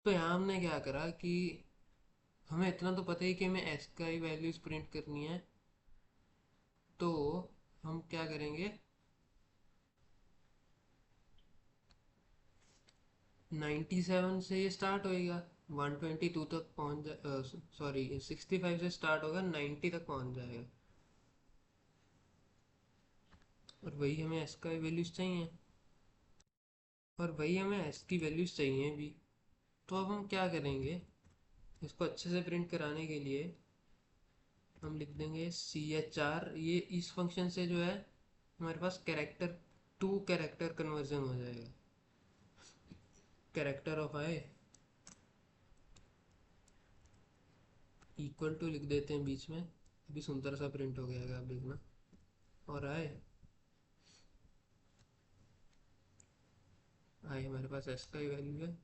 A: तो यहाँ हमने क्या करा कि हमें इतना तो पता ही कि हमें एस का ही वैल्यूज प्रिंट करनी है। तो हम क्या करेंगे, 97 से ये स्टार्ट होएगा, 122 तक पहुंच जा, सॉरी 65 से स्टार्ट होगा, 90 तक पहुंच जाएगा। और वही हमें एस का वैल्यूज चाहिए, और वही हमें एस की वैल्यूज चाहिए भी। तो अब हम क्या करेंगे, इसको अच्छे से प्रिंट कराने के लिए हम लिख देंगे CHR। ये इस फंक्शन से जो है हमारे पास कैरेक्टर टू कैरेक्टर कन्वर्जन हो जाएगा। Character of I equal to लिख देते हैं बीच में, अभी सुंदर सा प्रिंट हो गया, आप देखना। और आई, आई हमारे पास एस का ही वैल्यू है।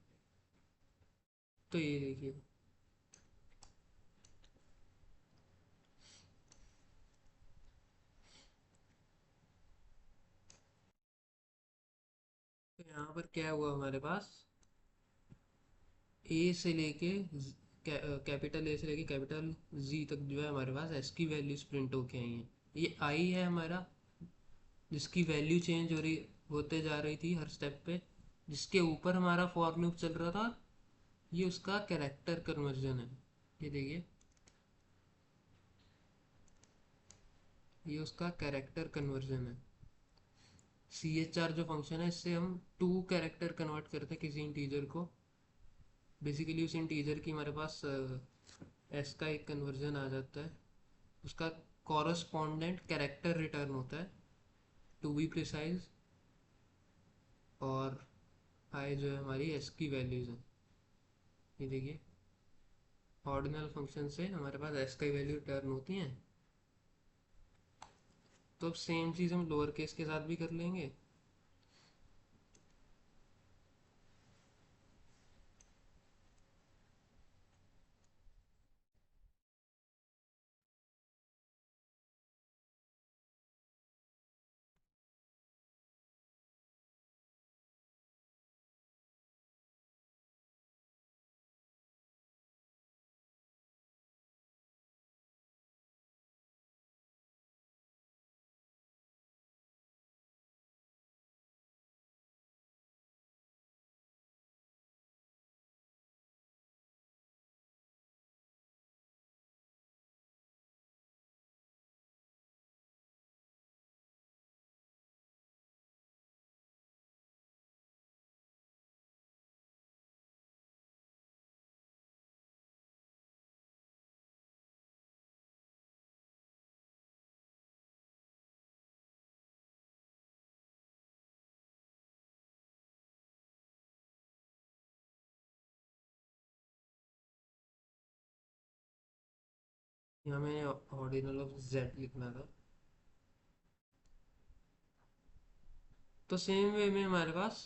A: तो ये देखिए, तो यहाँ पर क्या हुआ हमारे पास, ए से लेके कैपिटल ए से लेके कैपिटल जी तक जो है हमारे पास एस की वैल्यूज प्रिंट होके आई हैं। ये आई है हमारा, जिसकी वैल्यू चेंज हो रही होते जा रही थी हर स्टेप पे, जिसके ऊपर हमारा फॉर लूप चल रहा था। ये उसका कैरेक्टर कन्वर्जन है, ये देखिए, ये उसका कैरेक्टर कन्वर्जन है। CHR जो फंक्शन है, इससे हम टू कैरेक्टर कन्वर्ट करते हैं किसी इंटीजर को। बेसिकली उस इंटीजर की हमारे पास एस का एक कन्वर्जन आ जाता है, उसका कॉरस्पॉन्डेंट कैरेक्टर रिटर्न होता है, टू बी प्रिसाइज। और आई जो है हमारी एस की वैल्यूज है, ये देखिए, ऑर्डिनल फंक्शन से हमारे पास एस की वैल्यू रिटर्न होती हैं। तो अब सेम चीज़ हम लोअर केस के साथ भी कर लेंगे। यहाँ मैंने ऑर्डिनल ऑफ जेड लिखना था। तो सेम वे में हमारे पास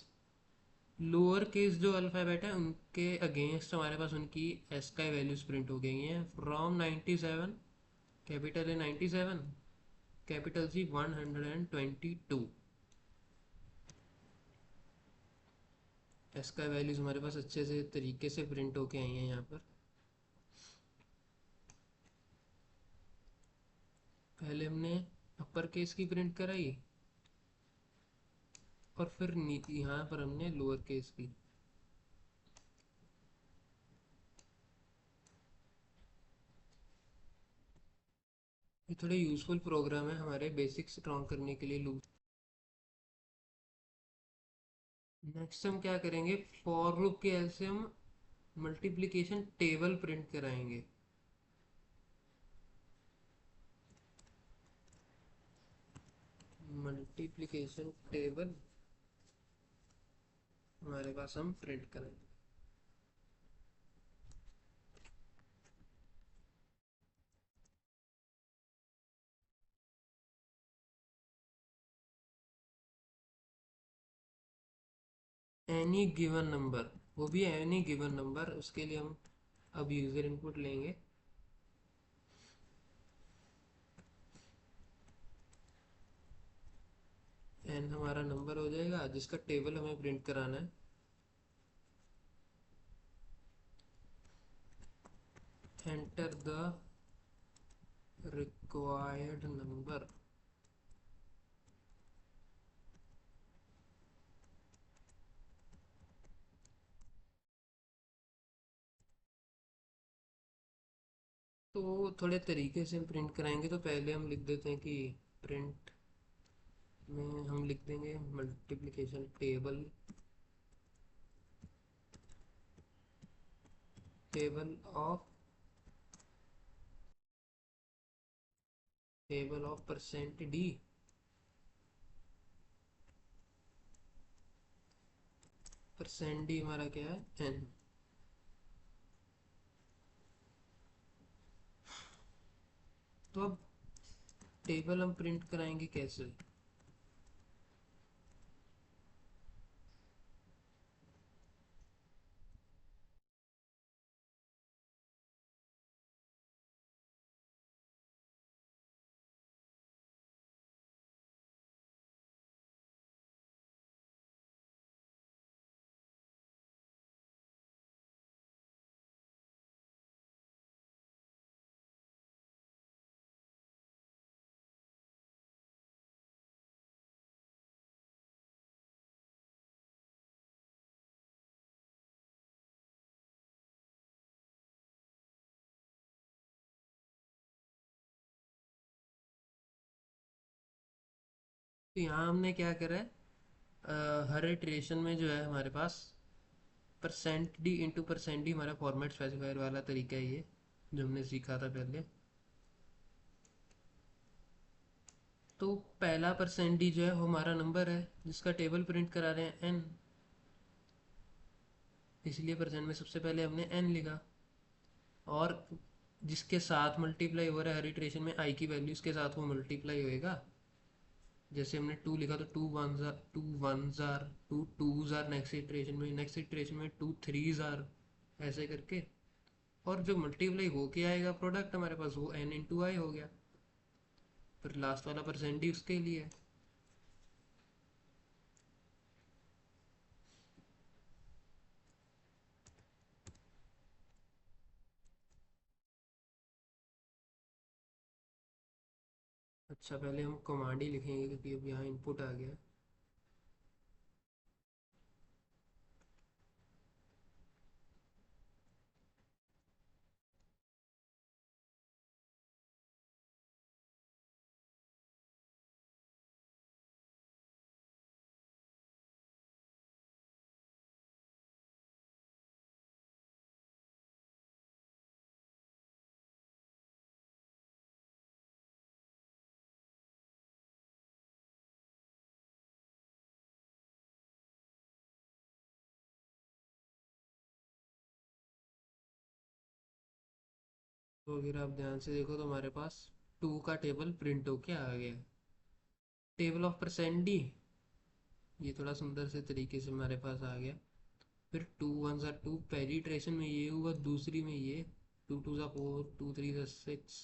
A: लोअर केस जो अल्फ़ाबेट है उनके अगेंस्ट हमारे पास उनकी एस का वैल्यूज प्रिंट हो गई हैं। From 97, capital A 97, capital G 122। S का वैल्यूज हमारे पास अच्छे से तरीके से प्रिंट होके आई हैं यहाँ पर। पहले हमने अपर केस की प्रिंट कराई, और फिर यहाँ पर हमने लोअर केस की। ये थोड़े यूजफुल प्रोग्राम है हमारे बेसिक्स स्ट्रॉन्ग करने के लिए लूप। नेक्स्ट हम क्या करेंगे, फॉर लूप के हेल्प से हम मल्टीप्लिकेशन टेबल प्रिंट कराएंगे। मल्टीप्लिकेशन टेबल हमारे पास हम प्रिंट करेंगे। एनी गिवन नंबर, वो भी एनी गिवन नंबर, उसके लिए हम अब यूज़र इनपुट लेंगे। एन हमारा नंबर हो जाएगा जिसका टेबल हमें प्रिंट कराना है। Enter the required number. तो थोड़े तरीके से हम प्रिंट कराएंगे, तो पहले हम लिख देते हैं कि प्रिंट में हम लिख देंगे multiplication table, table of table of percent D. Percent D हमारा क्या है, एन। तो अब टेबल हम प्रिंट कराएंगे कैसे। तो यहाँ हमने क्या करा है, हर इटरेशन में जो है हमारे पास percent D into percent D हमारा फॉर्मेट स्पेसिफायर वाला तरीका है ये, जो हमने सीखा था पहले। तो पहला परसेंट डी जो है वो हमारा नंबर है जिसका टेबल प्रिंट करा रहे हैं एन, इसलिए परसेंट में सबसे पहले हमने एन लिखा। और जिसके साथ मल्टीप्लाई हो रहा है हर इटरेशन में आई की वैल्यू उसके साथ वो मल्टीप्लाई होएगा। जैसे हमने टू लिखा तो टू वन जार टू टू जार, नेक्स्ट इटरेशन में टू थ्री जार, ऐसे करके। और जो मल्टीप्लाई होके आएगा प्रोडक्ट हमारे पास वो एन इंटू आई हो गया। फिर लास्ट वाला परसेंट ही उसके लिए है। अच्छा, पहले हम कमांड ही लिखेंगे क्योंकि अब यहाँ इनपुट आ गया। तो अगर आप ध्यान से देखो तो हमारे पास टू का टेबल प्रिंट होके आ गया। टेबल ऑफ परसेंट डी, ये थोड़ा सुंदर से तरीके से हमारे पास आ गया। फिर टू वन ज़ा टू, पहली इटरेशन में ये हुआ, दूसरी में ये, टू टू ज़ा फोर, टू थ्री ज़ा सिक्स।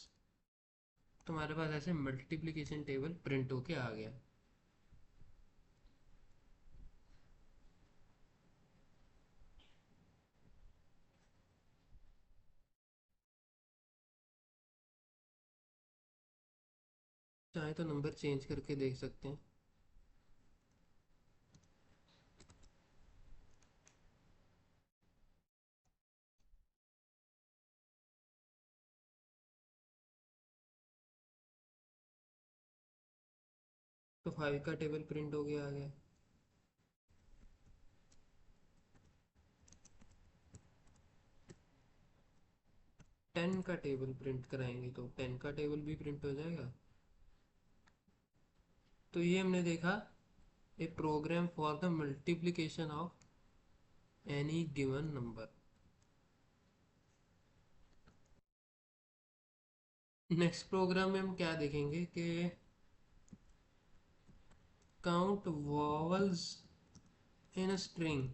A: तो हमारे पास ऐसे मल्टीप्लिकेशन टेबल प्रिंट होके आ गया। चाहे तो नंबर चेंज करके देख सकते हैं। तो फाइव का टेबल प्रिंट हो गया आ गया। 10 का टेबल प्रिंट कराएंगे तो 10 का टेबल भी प्रिंट हो जाएगा। तो ये हमने देखा a program for the multiplication of any given number. Next program में हम क्या देखेंगे कि count vowels in a string.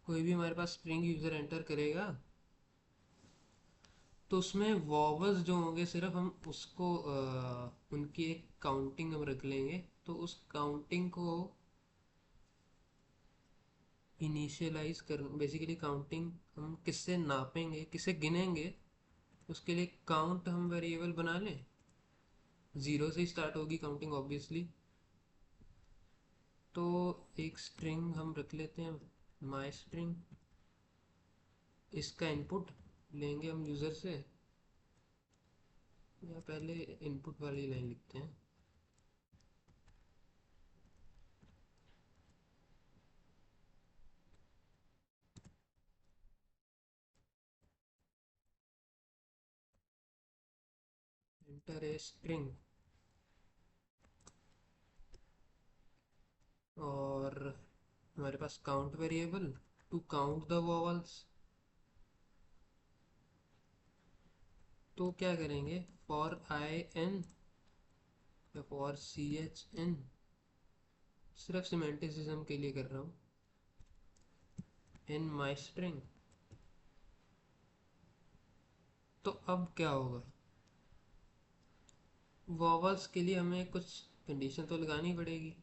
A: कोई भी हमारे पास स्ट्रिंग यूज़र एंटर करेगा तो उसमें वॉवल्स जो होंगे सिर्फ हम उसको उनकी एक काउंटिंग हम रख लेंगे। तो उस काउंटिंग को इनिशियलाइज कर, बेसिकली काउंटिंग हम किससे नापेंगे, किससे गिनेंगे, उसके लिए काउंट हम वेरिएबल बना लें। ज़ीरो से स्टार्ट होगी काउंटिंग ऑब्वियसली। तो एक स्ट्रिंग हम रख लेते हैं, माई स्ट्रिंग। इसका इनपुट लेंगे हम यूज़र से, या पहले इनपुट वाली लाइन लिखते हैं। एंटर ए स्ट्रिंग, और हमारे पास count variable to count the vowels. तो क्या करेंगे, फॉर आई एन या फॉर सी एच एन, सिर्फ सिमेंटिसिज्म के लिए कर रहा हूँ, इन माई स्ट्रिंग। तो अब क्या होगा, वॉवल्स के लिए हमें कुछ कंडीशन तो लगानी पड़ेगी।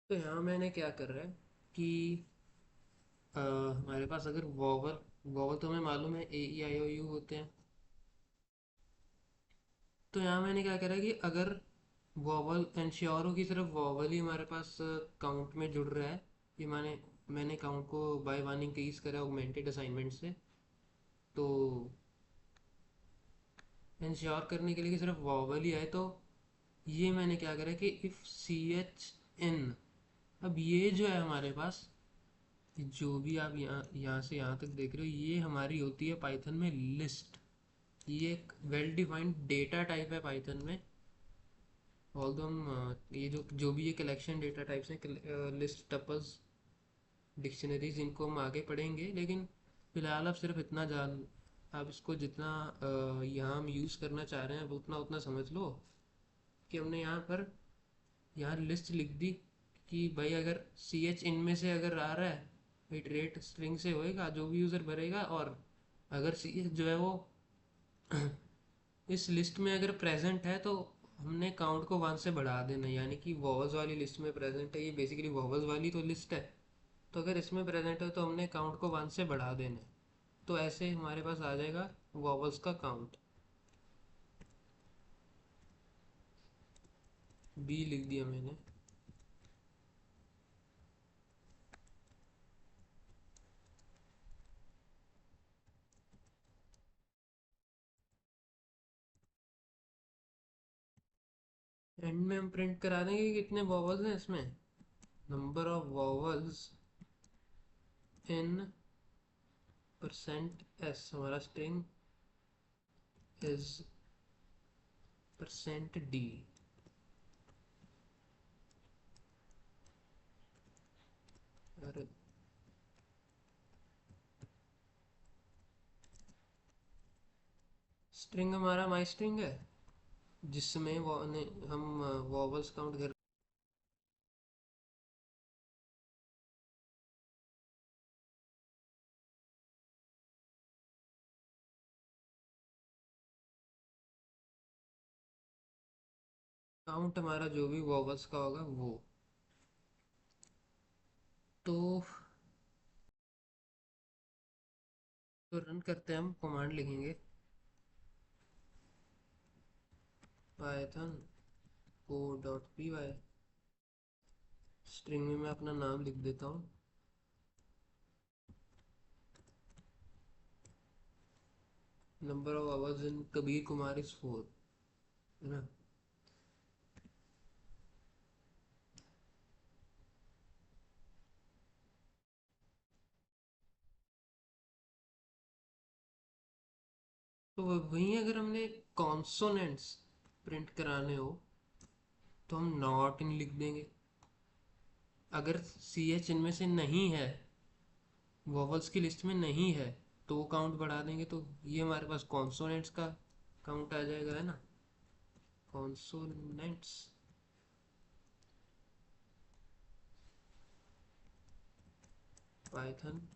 A: तो यहाँ मैंने क्या कर रहा है कि हमारे पास अगर वॉवल, वॉवल तो हमें मालूम है ए ई आई ओ यू होते हैं। तो यहाँ मैंने क्या करा कि अगर वॉवल एंश्योर हो कि सिर्फ वॉवल ही हमारे पास काउंट में जुड़ रहा है, ये मैंने काउंट को बाय वन इंक्रीज करा ऑगमेंटेड असाइनमेंट से। तो इंश्योर करने के लिए कि सिर्फ वॉवल ही आए, तो ये मैंने क्या करा कि इफ़ सी एच एन, अब ये जो है हमारे पास, जो भी आप यहाँ यहाँ से यहाँ तक देख रहे हो, ये हमारी होती है पाइथन में लिस्ट। ये एक वेल डिफाइंड डेटा टाइप है पाइथन में। ऑल्दो हम ये जो भी ये कलेक्शन डेटा टाइप्स हैं, लिस्ट, टपल्स, डिक्शनरीज, इनको हम आगे पढ़ेंगे, लेकिन फ़िलहाल आप सिर्फ इतना जान, आप इसको जितना यहाँ हम यूज़ करना चाह रहे हैं वो उतना उतना समझ लो कि हमने यहाँ पर यहाँ लिस्ट लिख दी कि भाई अगर सी एच इनमें से अगर आ रहा है, इटरेट स्ट्रिंग से होएगा जो भी यूज़र भरेगा, और अगर सी एच जो है वो इस लिस्ट में अगर प्रेजेंट है तो हमने काउंट को वन से बढ़ा देना, यानी कि वॉवल्स वाली लिस्ट में प्रेजेंट है, ये बेसिकली वॉवल्स वाली तो लिस्ट है, तो अगर इसमें प्रेजेंट है तो हमने काउंट को वन से बढ़ा देना है। तो ऐसे हमारे पास आ जाएगा वॉवल्स का काउंट। बी लिख दिया मैंने। एंड में हम प्रिंट करा देंगे कि कितने वॉवल्स हैं इसमें, number of vowels in percent S, हमारा स्ट्रिंग इज परसेंट डी। और स्ट्रिंग हमारा माई स्ट्रिंग है, जिसमें हम वॉवल्स काउंट कर, काउंट हमारा जो भी वॉवल्स का होगा वो। तो रन करते हैं, हम कमांड लिखेंगे Python O dot P Y, string में मैं अपना नाम लिख देता हूँ। Number of hours in Kabir Kumar is 4, है ना। तो वहीं अगर हमने कॉन्सोनेंट्स प्रिंट कराने हो तो हम नॉट इन लिख देंगे। अगर सी एच इनमें से नहीं है, वॉवल्स की लिस्ट में नहीं है, तो वो काउंट बढ़ा देंगे, तो ये हमारे पास कॉन्सोनेंट्स का काउंट आ जाएगा, है ना। Consonants Python.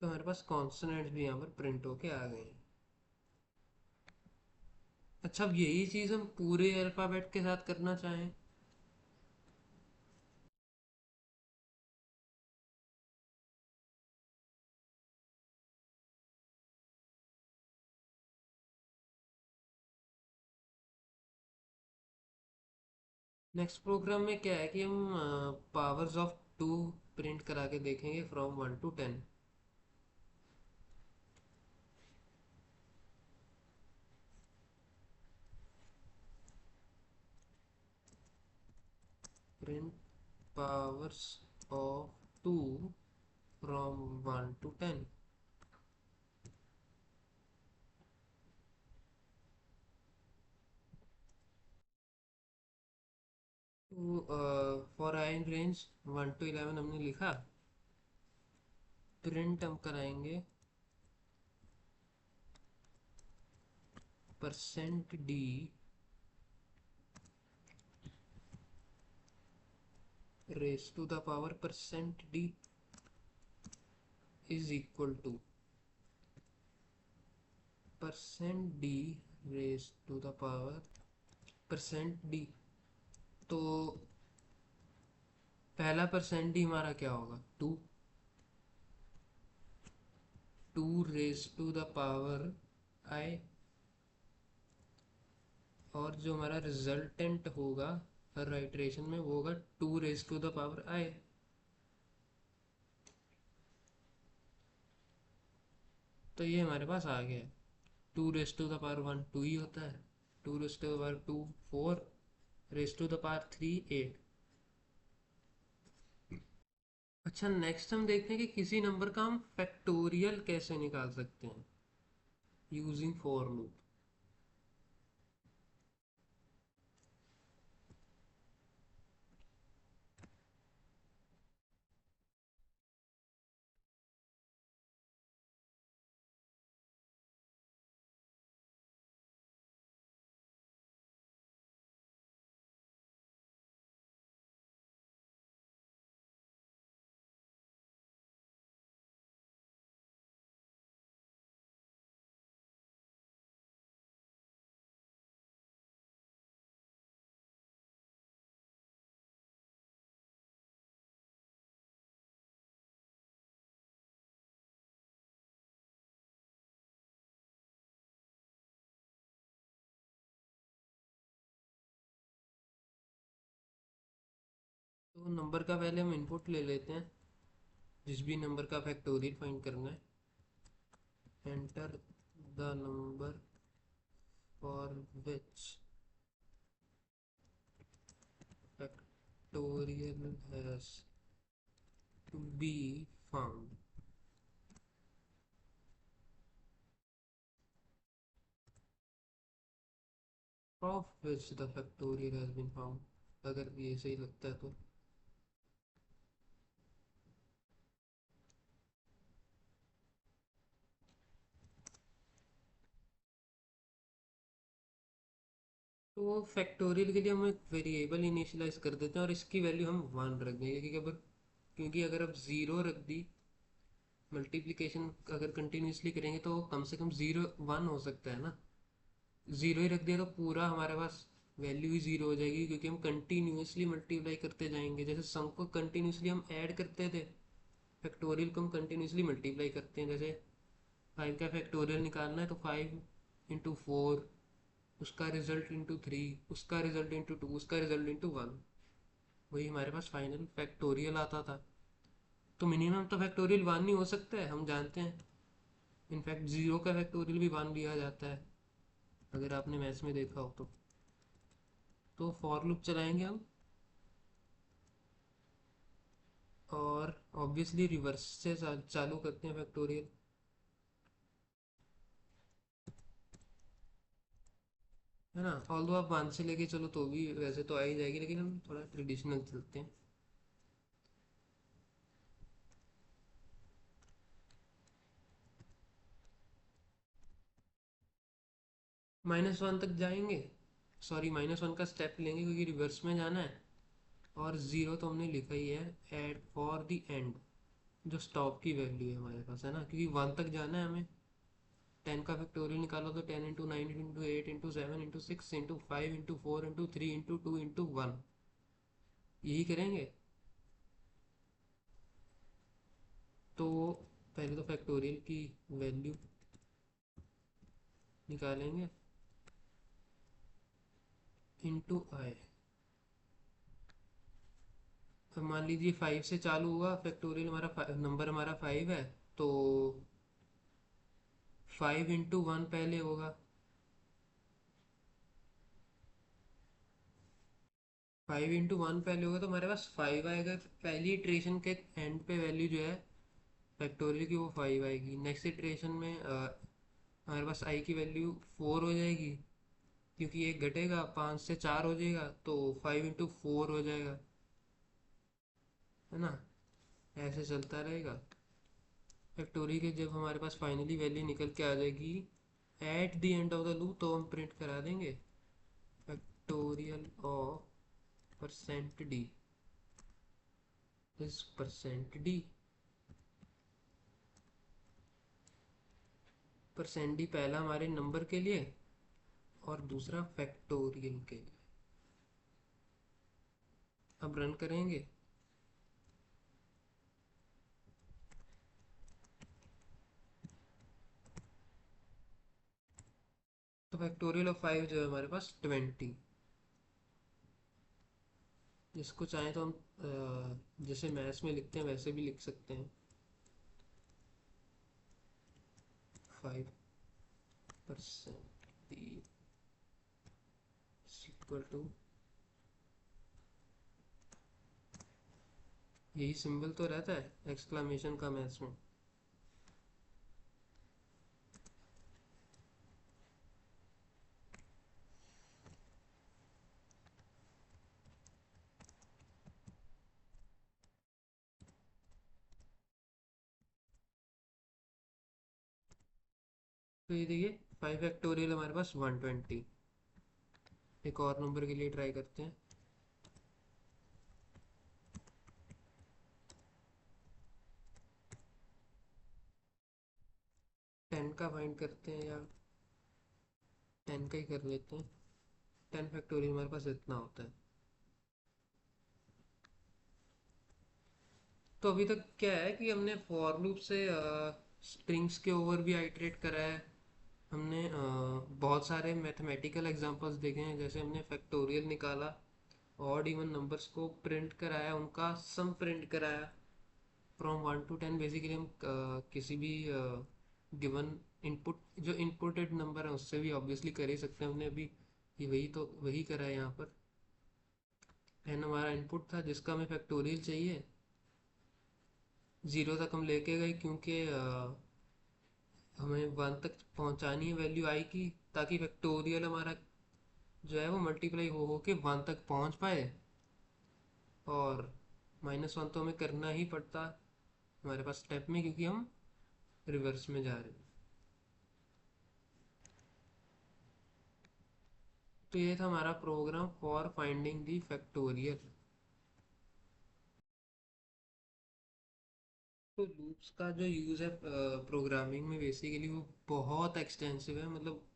A: तो हमारे पास कॉन्सोनेंट्स भी यहाँ पर प्रिंट होके आ गए हैं। अच्छा, अब यही चीज़ हम पूरे अल्फ़ाबेट के साथ करना चाहें। नेक्स्ट प्रोग्राम में क्या है कि हम पावर्स ऑफ 2 प्रिंट करा के देखेंगे from 1 to 10। Print powers of 2 from 1 to 10। तो for I in range 1 to 11 हमने लिखा। प्रिंट हम कराएंगे %d raise to the power %d is equal to %d raise to the power %d। तो पहला %d हमारा क्या होगा, 2। 2 raise to the power I, और जो हमारा रिजल्टेंट होगा हर राइट्रेशन में वो होगा 2 raise to the power I. तो ये हमारे पास आ गया है। 2 रेस टू द पावर 1 2 ही होता है, 2 raise to the power 2 4, raise to the power 3 8। अच्छा, नेक्स्ट हम देखते हैं कि किसी नंबर का हम फैक्टोरियल कैसे निकाल सकते हैं यूजिंग फॉर लूप। तो नंबर का पहले हम इनपुट ले लेते हैं, जिस भी नंबर का फैक्टोरियल फाइंड करना है। Enter the number for which factorial has to be found, of which the factorial has been found। अगर ये सही लगता है तो फैक्टोरियल के लिए हम एक वेरिएबल इनिशियलाइज कर देते हैं और इसकी वैल्यू हम 1 रख देंगे, क्योंकि अगर अब 0 रख दी, मल्टीप्लिकेशन अगर कंटिन्यूसली करेंगे तो कम से कम 0 1 हो सकता है ना। ज़ीरो ही रख दिया तो पूरा हमारे पास वैल्यू ही ज़ीरो हो जाएगी, क्योंकि हम कंटिन्यूसली मल्टीप्लाई करते जाएंगे। जैसे सम को कंटिन्यूसली हम ऐड करते थे, फैक्टोरियल को हम कंटिन्यूसली मल्टीप्लाई करते हैं। जैसे 5 का फैक्टोरियल निकालना है तो 5 इंटू 4, उसका रिजल्ट इंटू 3, उसका रिजल्ट इंटू 2, उसका रिजल्ट इंटू 1, वही हमारे पास फाइनल फैक्टोरियल आता था। तो मिनिमम तो फैक्टोरियल 1 ही हो सकता है, हम जानते हैं। इनफैक्ट ज़ीरो का फैक्टोरियल भी 1 लिया जाता है, अगर आपने मैथ्स में देखा हो तो। फॉर लूप चलाएंगे हम, और ऑब्वियसली रिवर्स से चालू करते हैं फैक्टोरियल, है ना। ऑल्दो आप 1 से लेके चलो तो भी वैसे तो आ ही जाएगी, लेकिन हम थोड़ा ट्रेडिशनल चलते हैं। -1 तक जाएंगे, सॉरी -1 का स्टेप लेंगे क्योंकि रिवर्स में जाना है। और ज़ीरो तो हमने लिखा ही है, एड फॉर द एंड, जो स्टॉप की वैल्यू है हमारे पास, है ना, क्योंकि 1 तक जाना है हमें। 10 का फैक्टोरियल निकालो तो 10 into 9 into 8 into 7 into 6 into 5 into 4 into 3 into 1, तो पहले तो फैक्टोरियल की वैल्यू निकालेंगे, इंटू आई। अब मान लीजिए 5 से चालू हुआ फैक्टोरियल, हमारा नंबर हमारा 5 है, तो 5 इंटू 1 पहले होगा। 5 इंटू 1 पहले होगा तो हमारे पास 5 आएगा, पहली इटरेशन के एंड पे वैल्यू जो है फैक्टोरियल की वो 5 आएगी। नेक्स्ट इटरेशन में हमारे पास आई की वैल्यू 4 हो जाएगी, क्योंकि एक घटेगा 5 से 4 हो जाएगा, तो 5 इंटू 4 हो जाएगा, है ना। ऐसे चलता रहेगा। फैक्टोरियल के जब हमारे पास फाइनली वैल्यू निकल के आ जाएगी at the end of the loop, तो हम प्रिंट करा देंगे factorial of percent D is percent D. Percent D पहला हमारे नंबर के लिए और दूसरा फैक्टोरियल के लिए। अब रन करेंगे तो फैक्टोरियल ऑफ 5 जो है हमारे पास 20। जिसको चाहें तो हम जैसे मैथ्स में लिखते हैं वैसे भी लिख सकते हैं, 5% डी इक्वल टू, यही सिंबल तो रहता है एक्सक्लामेशन का मैथ्स में। तो ये देखिए 5 फैक्टोरियल हमारे पास 120। एक और नंबर के लिए ट्राई करते हैं। 10 का फाइंड करते हैं, या 10 का ही कर लेते हैं। 10 फैक्टोरियल हमारे पास इतना होता है। तो अभी तक क्या है कि हमने फॉर लूप से स्ट्रिंग्स के ओवर भी आइटरेट करा है। हमने बहुत सारे मैथमेटिकल एग्जांपल्स देखे हैं, जैसे हमने फैक्टोरियल निकाला, ऑड इवन नंबर्स को प्रिंट कराया, उनका सम प्रिंट कराया फ्रॉम 1 to 10। बेसिकली हम किसी भी गिवन इनपुट, जो इनपुटेड नंबर है उससे भी ऑब्वियसली कर ही सकते हैं। हमने अभी ये वही करा है यहाँ पर। एन हमारा इनपुट था जिसका हमें फैक्टोरियल चाहिए। ज़ीरो तक हम लेके गए क्योंकि हमें 1 तक पहुंचानी है वैल्यू आई की, ताकि फैक्टोरियल हमारा जो है वो मल्टीप्लाई हो के 1 तक पहुंच पाए। और -1 तो हमें करना ही पड़ता हमारे पास स्टेप में, क्योंकि हम रिवर्स में जा रहे हैं। तो ये था हमारा program for finding the factorial. तो लूप्स का जो यूज़ है प्रोग्रामिंग में बेसिकली वो बहुत एक्सटेंसिव है। मतलब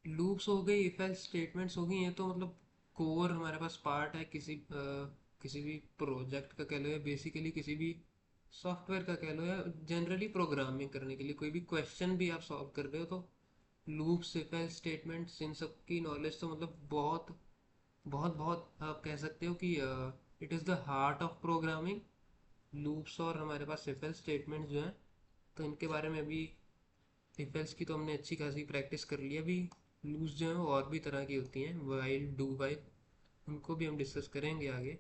A: लूप्स हो गई, इफ एल्स स्टेटमेंट्स हो गई, ये तो मतलब कोर हमारे पास पार्ट है किसी भी प्रोजेक्ट का कह लो, या बेसिकली किसी भी सॉफ्टवेयर का कह लो, या जनरली प्रोग्रामिंग करने के लिए कोई भी क्वेश्चन भी आप सॉल्व कर रहे हो तो लूप्स, इफ एल्स स्टेटमेंट्स, इन सब की नॉलेज तो मतलब बहुत बहुत बहुत आप कह सकते हो कि it is the heart of programming. Loops और हमारे पास इफ एल्स स्टेटमेंट्स जो हैं, तो इनके बारे में भी, इफ एल्स की तो हमने अच्छी खासी प्रैक्टिस कर ली है। अभी लूप्स जो हैं वो और भी तरह की होती हैं, वाइल, डू वाइल, उनको भी हम डिस्कस करेंगे आगे।